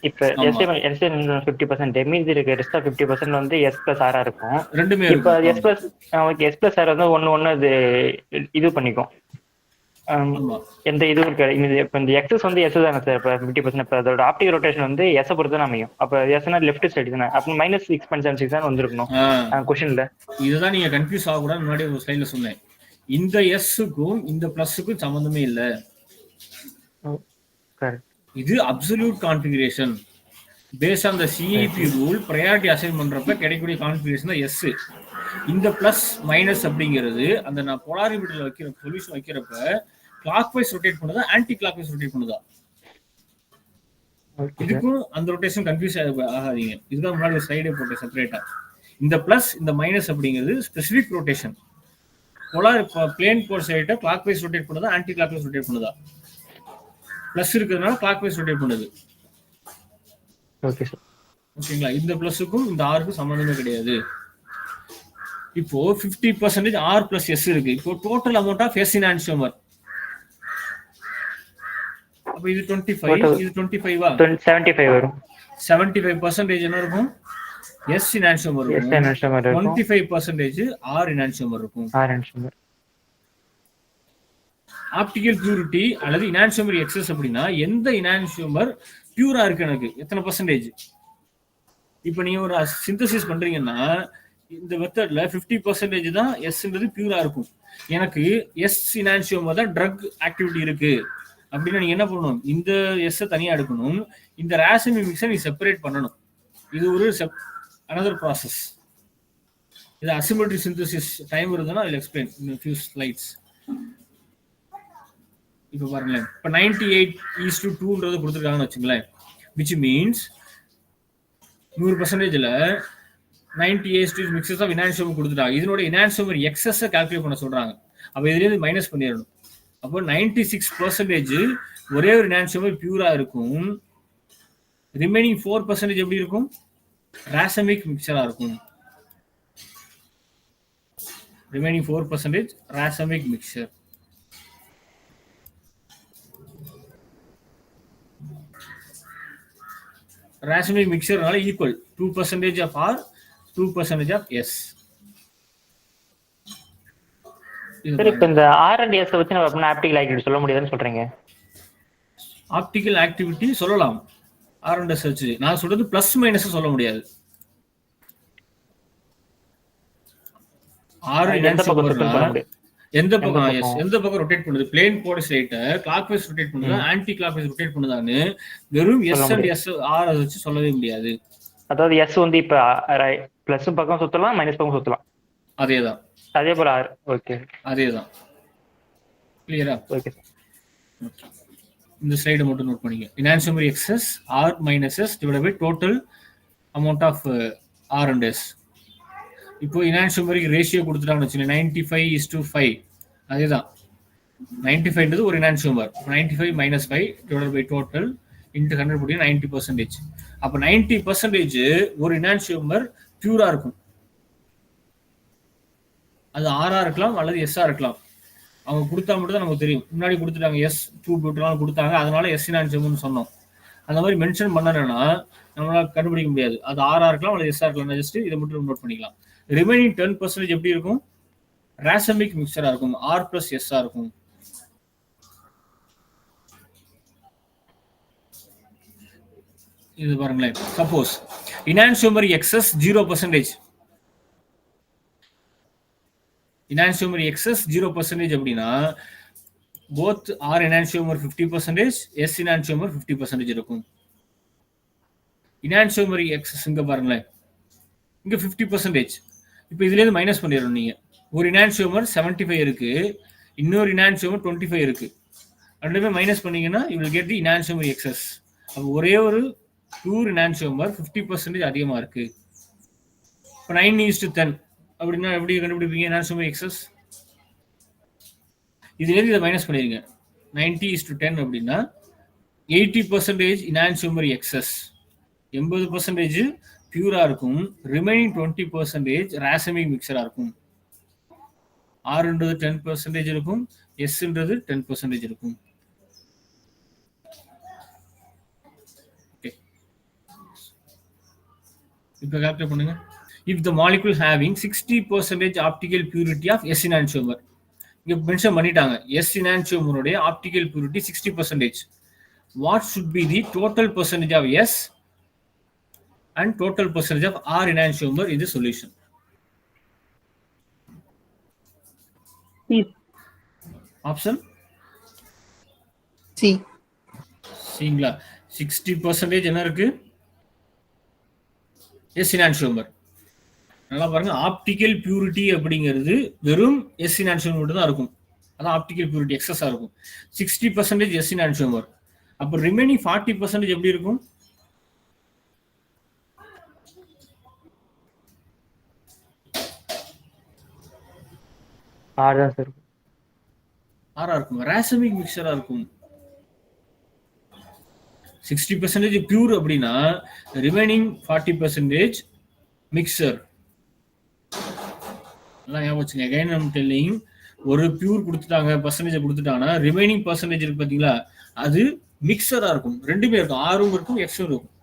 இப்ப எஸ் 50% மீதி இருக்க ரெஸ்ட் 50% வந்து எஸ் பிளஸ் ஆரா இருக்கும். ரெண்டுமே இப்ப S plus okay S plus R வந்து ஒன்னு அது இது பண்ணிக்கும். எந்த இதுவும் இருக்காது. இப்போ இந்த எக்ஸஸ் வந்து எஸ் தானே சார். இப்போ 50%. இப்போ அதோட ஆப்டிகல் ரொட்டேஷன் வந்து எஸ் பொறுத்து தான் அமையும். அப்போ எஸ்னா லெஃப்ட் சைடு தானே. அப்போ -6.76 தான் வந்திருக்கணும் கொஸ்டின்ல. இதுதான் நீங்க கன்ஃபியூஸ் ஆகக்கூடாது. முன்னாடி ஒரு ஸ்லைட்ல சொன்னேன். இந்த எஸ்ஸுக்கும் இந்த பிளஸுக்கும் சம்பந்தமே இல்லை. இது absolute configuration. Based on the CIP rule priority assign பண்றப்ப கிடைக்கக்கூடிய கான்ஃபிகரேஷன் தான் எஸ். இந்த பிளஸ் மைனஸ் அப்படிங்கிறது அந்த நான் போலாரிமீட்டர்ல வைக்கிற சொல்யூஷன் வைக்கிறப்ப கிளாக் வைஸ் ரொட்டேட் பண்ணுதா ஆன்டி கிளாக் வைஸ் ரொட்டேட் பண்ணுதா? இதுக்கும் அந்த ரொட்டேஷன் கன்ஃபியூஸ் ஆகாதீங்க. இதுதான் முன்னாடி ஒரு ஸ்லைடே போட்டேன் செப்பரேட்டா. இந்த பிளஸ் இந்த மைனஸ் அப்படிங்கிறது ஸ்பெசிபிக் ரொட்டேஷன். போலார் பிளேன் போர் சைட கிளாக் வைஸ் ரொட்டேட் பண்ணுதா ஆன்டி கிளாக் வைஸ் ரொட்டேட் பண்ணுதா? பிளஸ் இருக்கிறதுனால கிளாக் வைஸ் ரொட்டேட் பண்ணுது. ஓகேங்களா? இந்த பிளஸுக்கும் இந்த ஆருக்கும் சம்பந்தமே கிடையாது. இப்போ 50% ஆர் பிளஸ் எஸ் இருக்கு. இப்போ டோட்டல் அமௌண்ட் ஆஃப் எஸ் இன் ஆன்சியோமர் அப்ப இது 25, இது 25வா? 75 வரும். 75% என்ன இருக்கும்? எஸ் இன் ஆன்சியோமர் இருக்கும். 25% ஆர் இன் ஆன்சியோமர் இருக்கும். ஆப்டிகல் பியூரிட்டி அல்லது இனான்சியோமர் எக்ஸஸ் அப்படின்னா எந்த இனான்சியோமர் பியூரா இருக்கு எனக்கு எத்தனை பர்சன்டேஜ்? இப்போ நீங்க ஒரு சிந்தசிஸ் பண்றீங்கன்னா இந்த மெத்தட்ல 50% தான் எஸ்ன்றது பியூரா இருக்கும். எனக்கு எஸ் இனான்சியோமர் தான் ட்ரக் ஆக்டிவிட்டி இருக்கு அப்படின்னா நீங்க என்ன பண்ணணும்? இந்த எஸ் தனியா எடுக்கணும். இந்த ராசமிக் மிக்ஸை நீ செப்பரேட் பண்ணணும். இது ஒரு அனதர் ப்ராசஸ். இது அசிமெட்ரி சிந்தசிஸ் டைம் இருந்ததுன்னா I will explain in few slides. இப்போ பாருங்களேன். இப்போ 98:2 கொடுத்துருக்காங்கன்னு வச்சுங்களேன். விச் மீன்ஸ் 100%ல 98 மிக்சர்ஸ் ஆஃப் இனான்சியோமர் கொடுத்துட்டாங்க. இதனோட இனான்சியோமர் எக்ஸஸை கால்குலேட் பண்ண சொல்றாங்க. அப்போ இதுலேருந்து மைனஸ் பண்ணிடணும். அப்போ 96% ஒரே ஒரு இனான்சியோமர் பியூரா இருக்கும். ரிமைனிங் 4% எப்படி இருக்கும்? ராசமிக் மிக்சரா இருக்கும். Remaining 4% racemic mixture. ராசமிக் மிக்சர்னால equal 2% of R 2% of S. சரி, இப்போ இந்த ஆர் அண்ட் எஸ் வச்சு நம்ம ஆப்டிகல் ஆக்டிவிட்டி சொல்ல முடியாதுன்னு சொல்றீங்க? ஆப்டிகல் ஆக்டிவிட்டி சொல்லலாம் ஆர் அண்ட் எஸ் வச்சு. நான் சொல்றது பிளஸ் மைனஸ் சொல்ல முடியாது. ஆர் எந்த பக்கம் ரொட்டேட் பண்ணுது? பிளேன் போர்ஸ் ரைட்ட கிளாக் வைஸ் ரொட்டேட் பண்ணுதா ஆன்டி கிளாக் வைஸ் ரொட்டேட் பண்ணுதான்னு வெறும் எஸ் அண்ட் எஸ் ஆர் வச்சு சொல்லவே முடியாது. அதாவது எஸ் வந்து இப்ப பிளஸ் பக்கம் சுத்தலாம் மைனஸ் பக்கம் சுத்தலாம். அதேதான். அதே போல ஆர். ஓகே, அதேதான். கிளியரா? ஓகே. இந்த ஸ்லைடை மட்டும் நோட் பண்ணிக்க. Enantiomer excess R minus S divided by total amount of R and S. இப்போ இனான்சியோமருக்கு ரேஷியோ கொடுத்துட்டாங்கன்னு வச்சுக்கோங்க 95:5. அதேதான் 95ன்றது ஒரு enantiomer. 95 - 5 divided by total into 100 போட்டு 90%. அப்போ 90% ஒரு இனான்சியோமர் பியூரா இருக்கும். அது ஆரா இருக்கலாம் அல்லது எஸ்ஸா இருக்கலாம். அவங்க கொடுத்தா மட்டும் தான் நமக்கு தெரியும். முன்னாடி கொடுத்துட்டாங்க எஸ் 2 பியூட்டரால் கொடுத்தாங்க, அதனால எஸ் இனான்சியோமர்னு சொன்னோம். அந்த மாதிரி மென்ஷன் பண்ணலன்னா நம்மளால கண்டுபிடிக்க முடியாது. அது ஆரா இருக்கலாம் அல்லது எஸ்ஸா இருக்கலாம். ஜஸ்ட் இதை மட்டும் நோட் பண்ணிக்கலாம். ரிமைனிங் 10% எப்படி இருக்கும்? ராசமிக் மிக்சரா இருக்கும். ஆர் பிளஸ் எஸ்ஸா இருக்கும். இது பாருங்களேன், சப்போஸ் இனான்சியோமர் எக்ஸஸ் 0%, இனான்சியோமர் எக்ஸஸ் 0% அப்படின்னா போத் ஆர் இனான்சியோமர் 50%, எஸ் இனான்சியோமர் 50% இருக்கும். இனான்சியோமர் எக்ஸஸ் இங்க பாருங்களேன், இங்க 50%. இப்போ இதுல இருந்து மைனஸ் பண்ணிடணும் நீங்க. ஒரு இனான்சியோமர் 75 இருக்கு, இன்னொரு இனான்சியோமர் 25 இருக்கு. ரெண்டுமே மைனஸ் பண்ணீங்கன்னா you will get the enantiomer excess. அப்போ ஒரே ஒரு பியூர் enantiomer 50% அதிகமா இருக்கு. இப்போ 9:10 அப்படின்னா எப்படி கண்டுபிடிப்பீங்க enantiomer excess? இதுல இருந்து இதை மைனஸ் பண்ணிருங்க. 90:10 அப்படின்னா 80% enantiomer excess, 80% பியூரா இருக்கும், ரிமைனிங் 20% ராசமிக் மிக்சரா இருக்கும். ஆர்ன்றது 10% இருக்கும், எஸ்ன்றது 10% இருக்கும். இப்போ கால்குலேட் பண்ணுங்க. If the molecule having 60% optical purity of S enantiomer, இங்க மென்ஷன் பண்ணிட்டாங்க S enantiomer உடைய optical purity 60%. What should be the total percentage of S and total percentage of R enantiomer in the solution? Option C. சரிங்களா? 60% என்ன இருக்கு? S இனான்சியோமர். நல்லா பாருங்க, optical purity அப்படிங்கிறது வெறும் எஸ் இனான்சியோமர் மட்டும் தான் இருக்கும். அதான் ஆப்டிக்கல் பியூரிட்டி எக்ஸஸா இருக்கும். 60% எஸ் இனான்சியோமர். அப்போ ரிமைனிங் 40% எப்படி இருக்கும்? ஆர் தான் சார். ஆரா இருக்கும், ராசமிக் மிக்சரா இருக்கும். 60% பியூர் அப்படின்னா ரிமைனிங் 40% மிக்சர். ஞாபகம் வச்சுங்க. அகைன் ஐம் டெல்லிங், ஒரு பியூர் கொடுத்துட்டாங்க, பர்சன்டேஜ் கொடுத்துட்டாங்கன்னா ரிமைனிங் பர்சன்டேஜ் இருக்கு பாத்தீங்களா, அது மிக்சரா இருக்கும். ரெண்டுமே இருக்கும், ஆரும் இருக்கும் எக்ஸும் இருக்கும்.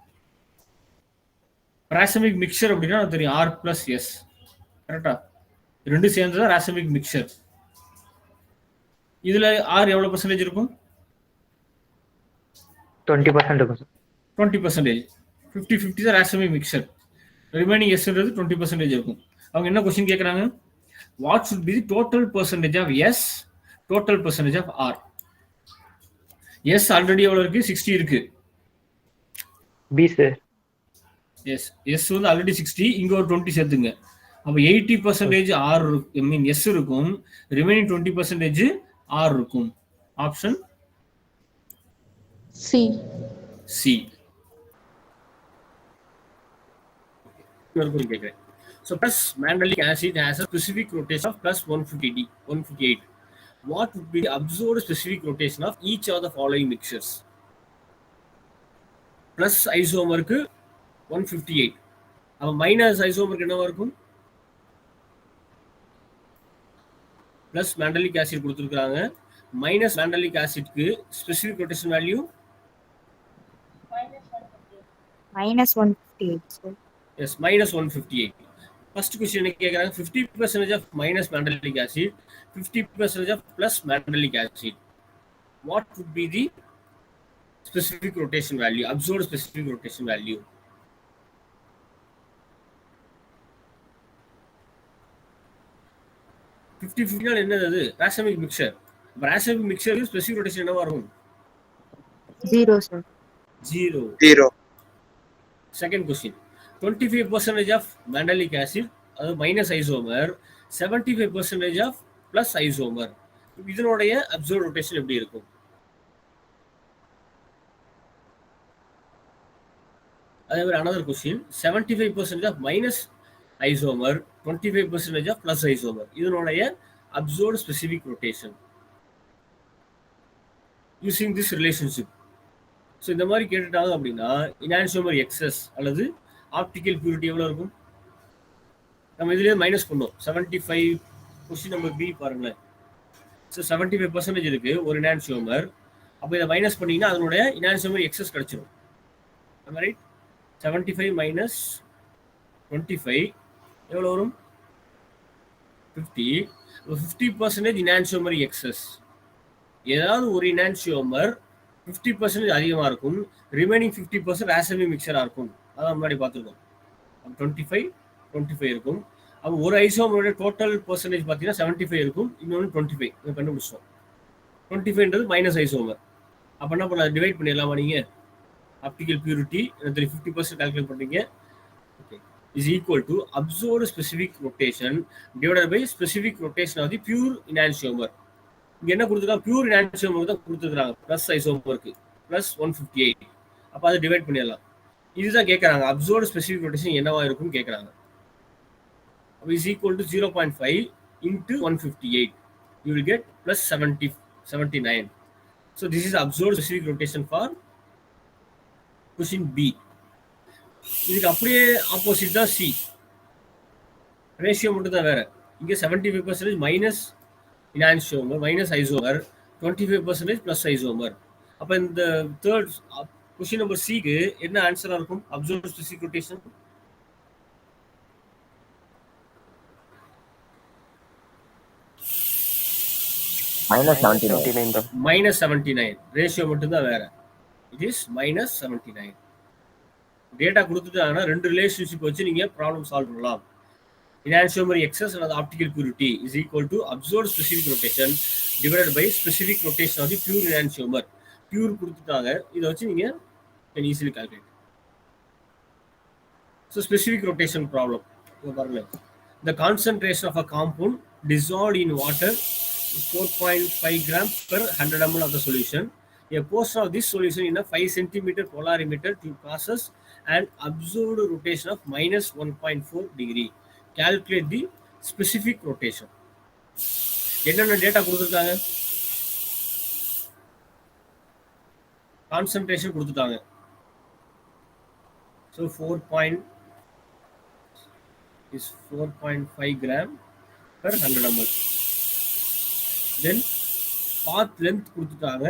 ராசமிக் மிக்சர் அப்படின்னா தெரியும், ஆர் பிளஸ் எஸ். கரெக்டா? ரெண்டு சேர்ந்துதான் ராசமிக் மிக்சர். இதுல ஆர் எவ்வளவு பர்சன்டேஜ் இருக்கும்? 20% இருக்கும் சார். 20%. 50-50 தான் ராசமிக் மிக்சர். ரிமைனிங் எஸ்ன்றது 20% இருக்கும். அவங்க என்ன கொஸ்டின் கேட்குறாங்க? What should be the total percentage of S, total percentage of R? S already எவ்வளவு இருக்கு? 60 இருக்கு. பி சார். எஸ் எஸ் வந்து ஆல்ரெடி 60, இங்க ஒரு 20 சேர்த்துங்க. அப்போ 80% ஆர் ஐ மீன் எஸ் இருக்கும், ரிமைனிங் 20% ஆர் இருக்கும். Option C. சி. கேட்கிறேன். So plus mandelic acid has a specific rotation of plus 158. What would be the observed specific rotation of each of the following mixtures? Plus isomerக்கு 158. அப்ப minus ஐசோமருக்கு என்னவா இருக்கும்? Plus mandelic acid கொடுத்திருக்காங்க, minus mandelic acidக்கு specific rotation value -158. Yes, -158. First question என்ன கேக்குறாங்க? 50% of minus mandelic acid, 50% of plus mandelic acid. What would be the specific rotation value, observed specific rotation value? என்னது அது? Racemic mixture. Racemic மிக்சருக்கு specific rotation என்னவா இருக்கும்? 0 sir. 0. Second question, 25% of mandelic acid, அது minus isomer, 75% of plus isomer. இதனுடைய observe rotation எப்படி இருக்கும்? அதே மாதிரி another question, 75% of minus isomer, 25% of plus isomer. இதனுடைய observe specific rotation using this relationship. So இந்த மாதிரி கேட்டுட்டாங்க அப்படின்னா இனான்சியோமர் எக்ஸஸ் அல்லது ஆப்டிக்கல் பியூரிட்டி எவ்வளோ இருக்கும்? நம்ம இதுலேயே மைனஸ் பண்ணோம். 75 கொஸ்டின் நம்பர் பி பாருங்களேன். ஸோ 75% இருக்கு ஒரு இனான்சியோமர். அப்போ இதை மைனஸ் பண்ணீங்கன்னா அதனுடைய இனான்சியோமர் எக்ஸஸ் கிடைச்சிடும். ரைட்? 75 மைனஸ் 25 எவ்வளோ வரும்? 50. 50% இனான்சியோமர் எக்ஸஸ். ஏதாவது ஒரு இனான்சியோமர் 50% அதிகமாக இருக்கும், ரிமைனிங் 50% ரேஷனரி மிக்சராக இருக்கும். அதான் முன்னாடி பார்த்துருக்கோம். 25 இருக்கும். அப்போ ஒரு ஐசோமரோட டோட்டல் பர்சன்டேஜ் பார்த்தீங்கன்னா 75 இருக்கும், இன்னொன்று 25 கண்டுபிடிச்சோம். 25ன்றது மைனஸ் ஐசோமர். அப்போ என்ன பண்ண டிவைட் பண்ணிடலாமா நீங்கள்? ஆப்டிகல் பியூரிட்டி 50% கால்குலேட் பண்ணுறீங்க. Okay, is equal to observed specific rotation divided by specific rotation of the pure enantiomer. இங்கே என்ன கொடுத்துருக்காங்க? பியூர் இனான்சியோமர் தான் கொடுத்துருக்காங்க, ப்ளஸ் ஐசோமருக்கு ப்ளஸ் 158. அப்போ அதை டிவைட் பண்ணிடலாம். இதுதான் கேட்குறாங்க, அப்சர்வ்டு ஸ்பெசிஃபிக் ரொட்டேஷன் என்னவா இருக்கும்னு கேட்குறாங்க. அப்போ is equal to 0.5 into 158. You will get plus 79. So this is observed specific rotation for question B. இதுக்கு அப்படியே ஆப்போசிட் தான் சி. ரேஷியோ மட்டும் தான் வேற. இங்கே 75% minus enantiomer minus isomer, 25% plus isomer. அப்போ இந்த தேர்ட் கொஸ்டின் நம்பர் சிக்கு என்ன ஆன்சராக இருக்கும்? Observed specific rotation -79. ரேஷியோ மட்டும் தான் வேற. It is -79. டேட்டா கொடுத்துட்டாங்கன்னா ரெண்டு ரிலேஷன்ஷிப் வச்சு நீங்க ப்ராப்ளம் சால்வ் பண்ணலாம். இனான்சியோமர் எக்ஸஸ் அல்லது optical purity is equal to observed specific rotation divided by specific rotation of the pure enantiomer. Pure கொடுத்துட்டாங்க, இதை வச்சு நீங்க can easily calculate. So specific rotation problem பாருங்க. The concentration of a compound dissolved in water is 4.5 grams per 100 ml of the solution. A portion of this solution in a 5 cm polarimeter tube causes an observed rotation of -1.4 degree. Calculate the specific rotation. என்னென்ன data கொடுத்துருக்காங்க? Concentration கொடுத்துட்டாங்க. So 4.5 gram per 100 ml. Then path length கொடுத்துட்டாங்க,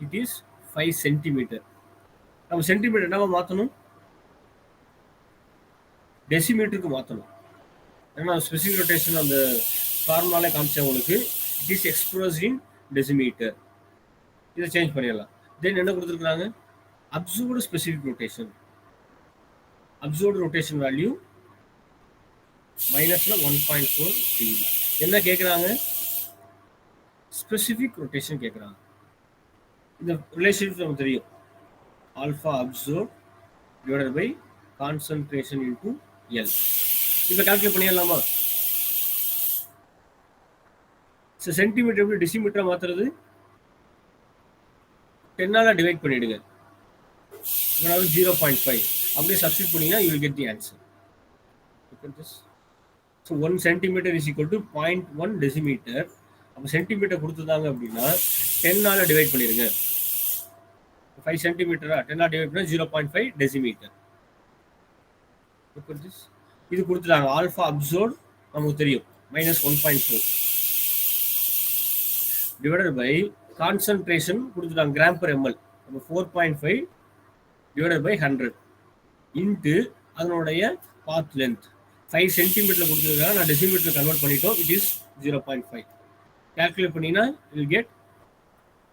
it is 5 cm. நம்ம centimetre என்னவா மாற்றணும்? டெசிமீட்டருக்கு மாற்றணும். ஏன்னா specific rotation அந்த ஃபார்முலாலே காமிச்சேன் உங்களுக்கு. It is expressed in decimetre. இதை சேஞ்ச் பண்ணிடலாம். தென் என்ன கொடுத்துருக்காங்க? Observed specific rotation. Observed rotation value -1.4 degree. என்ன கேட்குறாங்க? ஸ்பெசிஃபிக் ரொட்டேஷன் கேட்குறாங்க. இந்த ரிலேஷன்ஷிப் நமக்கு தெரியும், alpha observe divided by concentration into L. இப்போ கால்குலேட் பண்ணிடலாமா? சென்டிமீட்டர் எப்படி டெசிமீட்டரா மாத்துறது? 10ஆல டிவைட் பண்ணிடுங்க, அதாவது 0.5 அப்படியே சப்ஸ்டிட் பண்ணீங்கன்னா you will get the answer. Look at this. So 1 centimeter is equal to 0.1 decimeter. அப்போ சென்டிமீட்டர் கொடுத்துருந்தாங்க அப்படின்னா 10ஆல டிவைட் பண்ணிடுங்க. 5 சென்டிமீட்டரா 10ஆல டிவைட் பண்ணா 0.5 டெசிமீட்டர். Look at this. இது கொடுத்துட்டாங்க. ஆல்ஃபா அப்சர்வ் நமக்கு தெரியும் -1.4 டிவைடட் பை கான்சன்ட்ரேஷன் கொடுத்துட்டாங்க கிராம் per ml. நம்ம 4.5 டிவைடட் பை 100 இன்ட்டு அதனுடைய பாத் லென்த் 5 சென்டிமீட்டர் கொடுத்துருக்காங்க, நான் டெசிமீட்டர் கன்வெர்ட் பண்ணிட்டோம். It is 0.5. calculate பண்ணீங்கன்னா you will get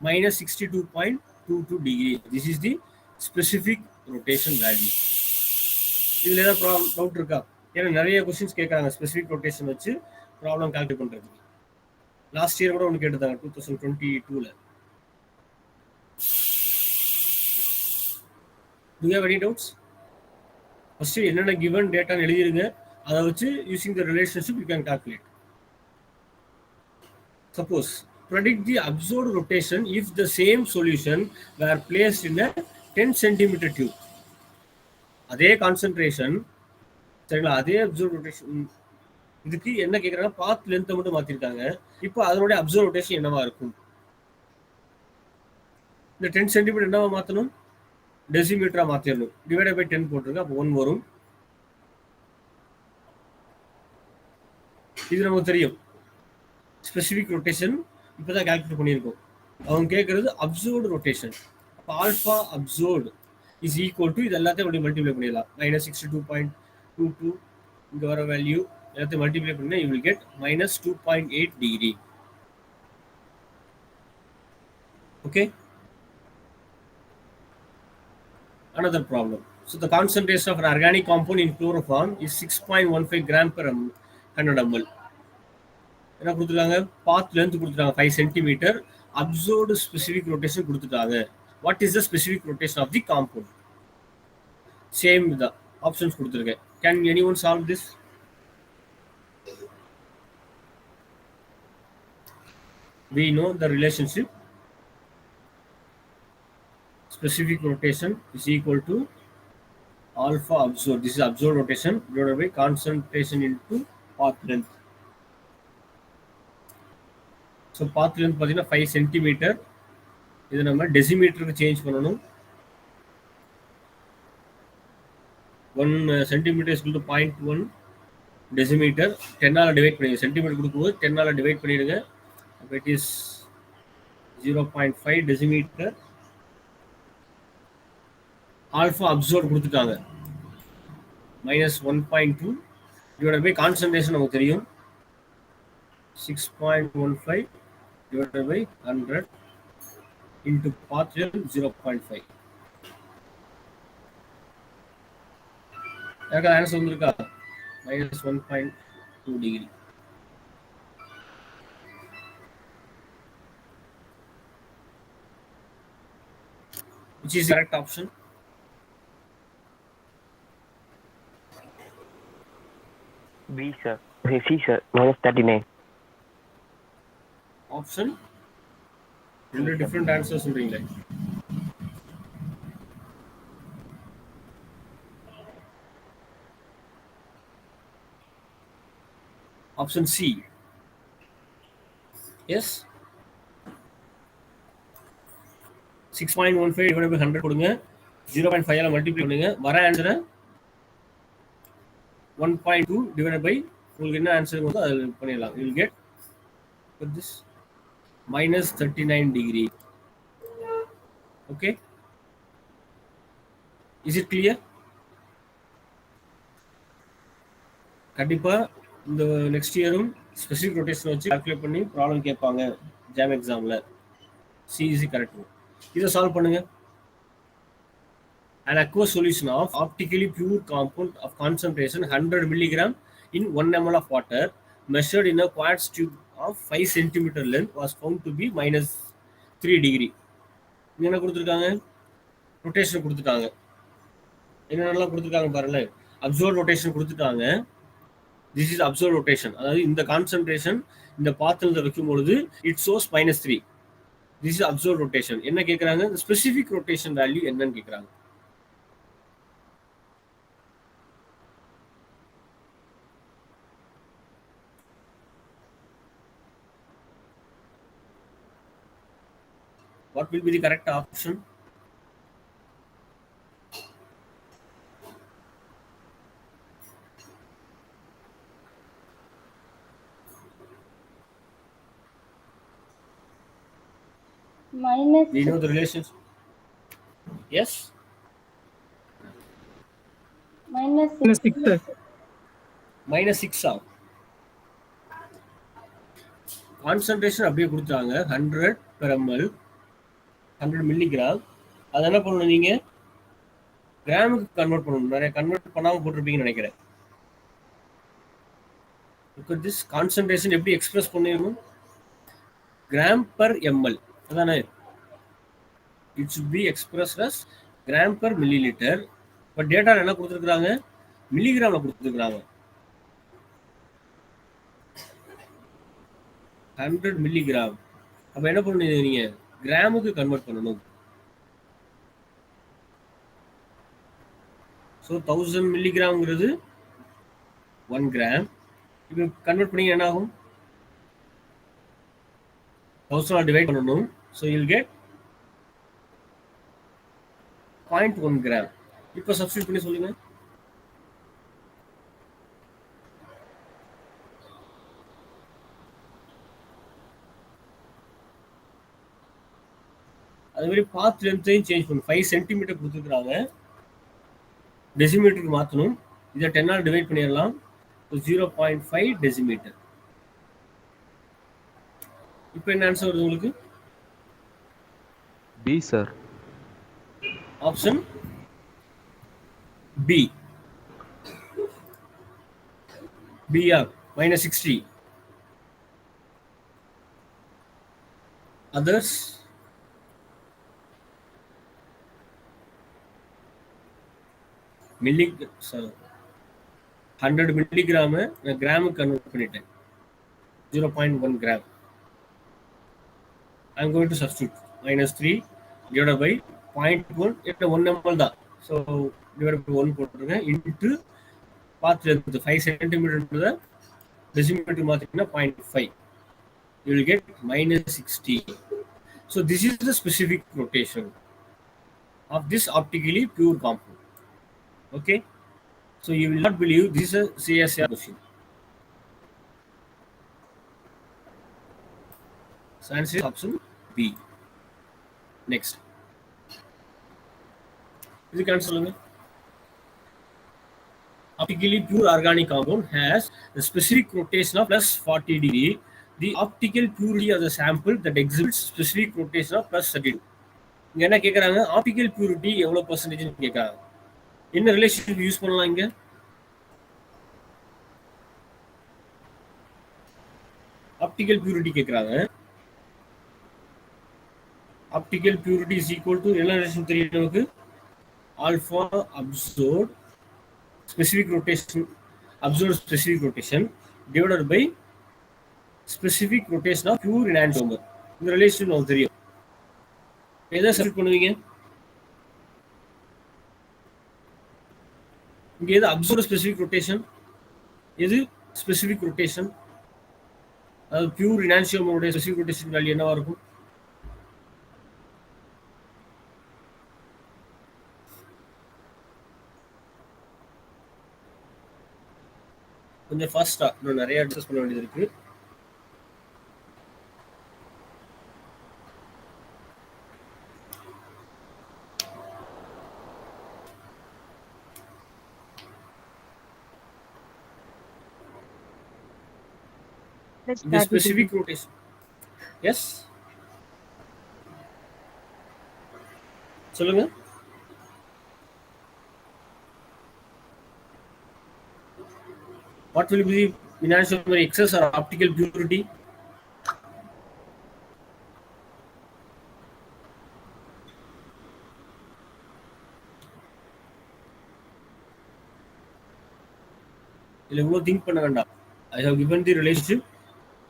-62.22 degree. This is the specific rotation value. இதுல ஏதாவது டவுட் இருக்கா? ஏன்னா நிறைய கொஸ்டின்ஸ் கேட்கறாங்க ஸ்பெசிஃபிக் ரொட்டேஷன் வச்சு ப்ராப்ளம் கால்குலேட் பண்றது. லாஸ்ட் இயர் கூட ஒன்று கேட்டுட்டாங்க 2022ல. Do you have any doubts? First என்னென்ன given data எழுதிருங்க, அதை வச்சு using the relationship you can calculate. Suppose predict the observed rotation if the same solution were placed in a 10 cm tube. அதே concentration சரிங்களா, அதே observe rotation. இதுக்கு என்ன கேட்குறாங்க? பாத் லென்த்தை மட்டும் மாற்றிருக்காங்க. இப்போ அதனுடைய அப்சர்வ் ரொட்டேஷன் என்னவா இருக்கும்? இந்த 10 சென்டிமீட்டர் என்னவா மாற்றணும்? டெசிமீட்டரா மாற்றிடணும். டிவைடட் பை 10 போட்டிருங்க, அப்போ 1 வரும். இது நமக்கு தெரியும் ஸ்பெசிஃபிக் ரொட்டேஷன் இப்போதான் கால்குலேட் பண்ணியிருக்கோம். அவங்க கேட்கறது observed rotation. Alpha observed is equal to இது எல்லாத்தையும் அப்படி மல்டிப்ளை பண்ணிடலாம். -62.22 இங்கே வர வேல்யூ எல்லாத்தையும் மல்டிப்ளை பண்ணினா you will get -2.8 degree. Okay, another problem. So the concentration of an organic compound in chloroform is 6.15 gram per 100 ml. என்ன கொடுத்துருக்காங்க? பாத் லென்த் கொடுத்துருக்காங்க 5 சென்டிமீட்டர், அப்சர்வ்டு ஸ்பெசிஃபிக் ரொட்டேஷன் கொடுத்துட்டாங்க. What is the specific rotation of the compound? Same தான் options கொடுத்துருக்கேன். Can anyone solve this? We know the relationship. Specific rotation is equal to alpha absorbed. This is absorbed rotation divided by concentration into path length. So path length பார்த்தீங்கன்னா 5 centimetre. இது நம்ம டெசிமீட்டருக்கு change பண்ணணும். 1 centimetre is equal to 0.1 decimetre. 10 all divide பண்ணிடுங்க. Centimetre கொடுக்கும்போது 10 all divide பண்ணிடுங்க. அப்போ it is 0.5 decimetre. Alpha observe கொடுத்துட்டாங்க -1.2 divided by concentration நமக்கு தெரியும் 6.15 divided by 100 into path length 0.5. यार आंसर வந்திருக்கா? -1.2 degree. Which is the correct option? B sir. C sir. -39. Option? ரெண்டு different answers சொல்றீங்களே. Option C. Yes. 6.15 divided by 100 கொடுங்க. 0.5 ஆல multiply பண்ணுங்க. வர ஆன்சரை 1.2 divided by உங்களுக்கு என்ன ஆன்சர் வருதோ அது பண்ணிடலாம். You will get this -39 degree. Okay. Is it clear? கண்டிப்பா இந்த நெக்ஸ்ட் இயரும் ஸ்பெசிஃபிக் ரொட்டேஷன் வச்சு கால்குலேட் பண்ணி ப்ராப்ளம் கேட்பாங்க ஜாம் எக்ஸாம்ல. C is correct. இதை சால்வ் பண்ணுங்க. An aqueous solution of optically pure compound of concentration 100 mg in 1 ml of water measured in a quartz tube of 5 cm length was found to be -3 degree. என்ன கொடுத்துருக்காங்க? Rotation கொடுத்துட்டாங்க. என்னென்னலாம் கொடுத்துருக்காங்க பாருங்க. Observe rotation கொடுத்துட்டாங்க. This is observed rotation. அதாவது இந்த concentration இந்த பாத்தில் வைக்கும் பொழுது it shows -3. This is observed rotation. என்ன கேட்குறாங்க? ஸ்பெசிஃபிக் ரொட்டேஷன் வேல்யூ என்னன்னு கேட்குறாங்க. What will be the correct option? We know the relations. Yes? -6 -6 ஆகும். கான்சன்ட்ரேஷன் அப்படியே கொடுத்தாங்க 100 per ml 100 மில்லிகிராம். அது என்ன பண்ணணும்? நீங்க கிராமுக்கு கன்வெர்ட் பண்ணணும். நிறைய கன்வெர்ட் பண்ணாம போட்டிருப்பீங்கன்னு நினைக்கிறேன். திஸ் கான்சன்ட்ரேஷன் எப்படி எக்ஸ்பிரஸ் பண்ணிடணும்? கிராம் பர் எம்எல் அதானே. It should be expressed as gram per millilitre. But data என்ன கொடுத்துருக்காங்க? மில்லிகிராம்ல கொடுத்துருக்காங்க. 100 மில்லிகிராம். அப்ப என்ன பண்ணுவீங்க? நீங்க கிராமுக்கு கன்வெர்ட் பண்ணணும். So 1000 மில்லிகிராம்ங்கிறது 1 gram. இப்போ கன்வெர்ட் பண்ணி என்ன ஆகும்? 1000 டிவைட் பண்ணணும். So you'll get 0.1 gram. இப்போ சப்ஸ்டிட்யூட் பண்ணி சொல்லுங்க. அது மாதிரி பாத் லென்த்தையும் சேஞ்ச் பண்ணணும். 5 சென்டிமீட்டர் கொடுத்துருக்காங்க. டெசிமீட்டருக்கு மாற்றணும். இதை 10 ஆல் டிவைட் பண்ணிடலாம். 0.5 டெசிமீட்டர். இப்போ என்ன ஆன்சர் வருது உங்களுக்கு? B sir. Option B. B minus 60. Others? Sorry. 100 milligram gram convert பண்ணிட்டேன் 0.1 gram. I'm going to substitute minus 3 divided by 0.1 it's 1 ml தான். So divided by 1 போட்டுருங்க into path length 5 cm into the decimeter மாத்தினா 0.5. You will get minus 60. So this is the specific rotation of this optically pure compound. Okay. So you will not believe this is a CSR question. So answer is option B. Next. Is it answer? Optically pure organic compound has a specific rotation of plus 40 degree. The optical purity of the sample that exhibits specific rotation of plus 32. இங்க என்ன கேக்குறாங்க optical purity எவ்வளவு percentage கேக்குறாங்க என்ன relationship use பண்ணலாம் இங்க optical purity கேக்குறாங்க optical purity is equal to என்ன ரிலேஷன் தெரியும் நமக்கு alpha observed specific rotation observed specific rotation divided by specific rotation of pure enantiomer இந்த ரிலேஷன் நமக்கு தெரியும் எதை சப்ஸ்டிட்யூட் பண்ணுவீங்க இங்க எது அப்சர்வ்ட் ஸ்பெசிபிக் ரொட்டேஷன் எது ஸ்பெசிபிக் ரொட்டேஷன் அதாவது பியூர் எனான்சியோமோட ஸ்பெசிபிக் ரொட்டேஷன் வேல்யூ என்னவா இருக்கும் கொஞ்சம் ஃபாஸ்டா இன்னும் நிறைய டிஸ்கஸ் பண்ண வேண்டியது இருக்கு in the specific rotation. Yes. சொல்லுங்க what will be the enantiomer excess or optical purity இல்ல இவ்வளவு திங்க் பண்ண வேண்டாம் I have given the relationship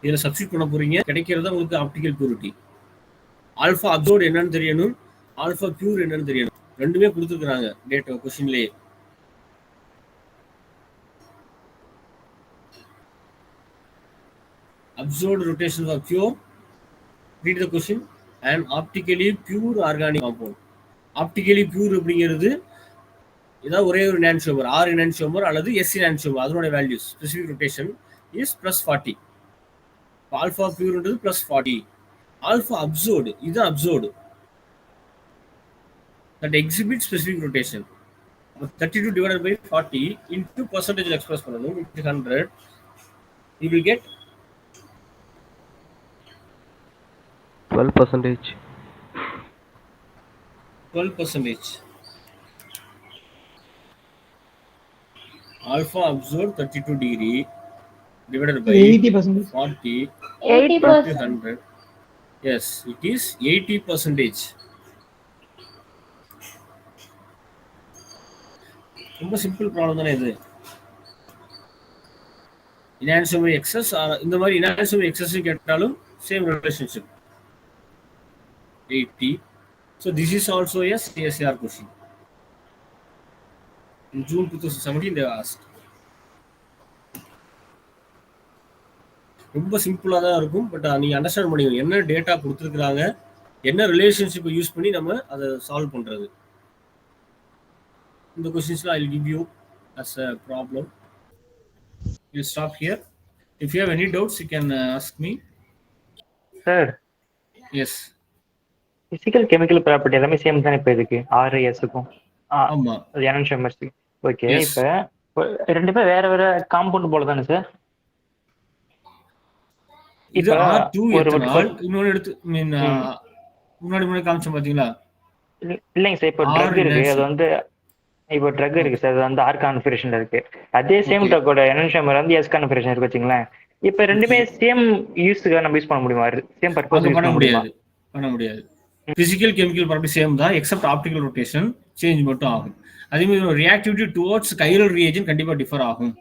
இதில் சப்ஸ்டிட் பண்ண போறீங்க கிடைக்கிறது உங்களுக்கு ஆப்டிகல் பியூரிட்டி ஆல்ஃபா அப்சர்வ்ட் என்னன்னு தெரியணும் ஆல்ஃபா பியூர் என்னன்னு தெரியணும் ரெண்டுமே கொடுத்துருக்காங்க டேட்டா क्वेश्चनலயே observed rotation of pure read the question and optically pure organic compound optically pure அப்படிங்கிறது ஏதாவது ஒரே ஒரு எனான்சியோமர் ஆர் எனான்சியோமர் அல்லது எஸ் எனான்சியோமர் அதனோட values specific rotation is +40 alpha pure is plus 40 alpha absorbed is absorbed that exhibits specific rotation 32 divided by 40 into percentage express பண்ணனும் 100 you will get 12%. 12%. Alpha absorbed 32 degree divided by 80%. 40 80%. 100. Yes, it is 80%. ரொம்ப simple problem தானே இது எனான்சியோமர் excess இந்த மாதிரி எனான்சியோமர் excess கேட்டாலும் same relationship 80. So this is also a CSR question. In June 2017 they asked. ரொம்ப சிம்பிளா தான் இருக்கும் பட் நீங்க அண்டர்ஸ்டாண்ட் பண்ணிக்கணும் என்ன டேட்டா கொடுத்துருக்காங்க என்ன ரிலேஷன்ஷிப்பை யூஸ் பண்ணி நம்ம அதை சால்வ் பண்றது இந்த क्वेश्चंसல I will give you as a problem. We'll stop here. If you have any doubts you can ask me. Sir Yes. Physical chemical property எல்லாமே சேம் தானே இப்போ இதுக்கு ஆர்ஐஎஸ்க்கும் ஆமா எனான்சியோமர்ஸ்க்கு ஓகே Yes. இப்போ ரெண்டுமே வேற வேற காம்பவுண்ட் போல தானே சார் இது இப்ப R2 ஒரு எத்தனால் இன்னொரு எடுத்து மீன் முன்னாடி காமிச்சோம் பாத்தீங்களா இல்லைங்க சார் இப்போ ட்ரக் இருக்கு அது வந்து இப்போ ட்ரக் இருக்கு சார், அது வந்து ஆர் கான்ஃபிகரேஷன்ல இருக்கு. அதே சேம் ட்ரக்கோட என்ஷமர் வந்து எஸ் கான்ஃபிகரேஷன் இருக்கு வச்சுங்களேன். இப்போ ரெண்டுமே சேம் யூஸ்க்கு நம்ம யூஸ் பண்ண முடியுமா? சேம் பர்பஸ் யூஸ் பண்ண முடியாது. பண்ண முடியாது. பிசிக்கல் கெமிக்கல் ப்ராப்பர்ட்டி சேம் தான், எக்ஸப்ட் ஆப்டிகல் ரொட்டேஷன் சேஞ்ச் மட்டும் ஆகும். அதே மாதிரி ரியாக்டிவிட்டி டுவர்ட்ஸ் கைரல் ரியேஜன் கண்டிப்பா டிஃபர் ஆகும்.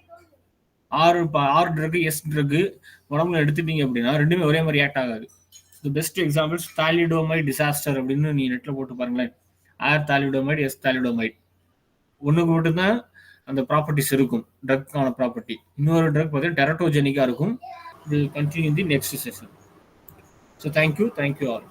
ஆர் ட்ரக் எஸ் ட்ரக் உடம்புல எடுத்துட்டீங்க அப்படின்னா ரெண்டுமே ஒரே மாதிரி ரியாக்ட் ஆகாது. பெஸ்ட் எக்ஸாம்பிள்ஸ் தாலிடோமைட் டிசாஸ்டர் அப்படின்னு நீ நெட்ல போட்டு பாருங்களேன். ஆர் தாலிடோமைட் எஸ் தாலிடோமைட் ஒண்ணுக்கு மட்டும்தான் அந்த ப்ராப்பர்ட்டிஸ் இருக்கும், ட்ரக்கான ப்ராப்பர்ட்டி. இன்னொரு ட்ரக் பார்த்தீங்கன்னா டெரட்டோஜெனிக்கா இருக்கும். இது continue the next session. So thank you all.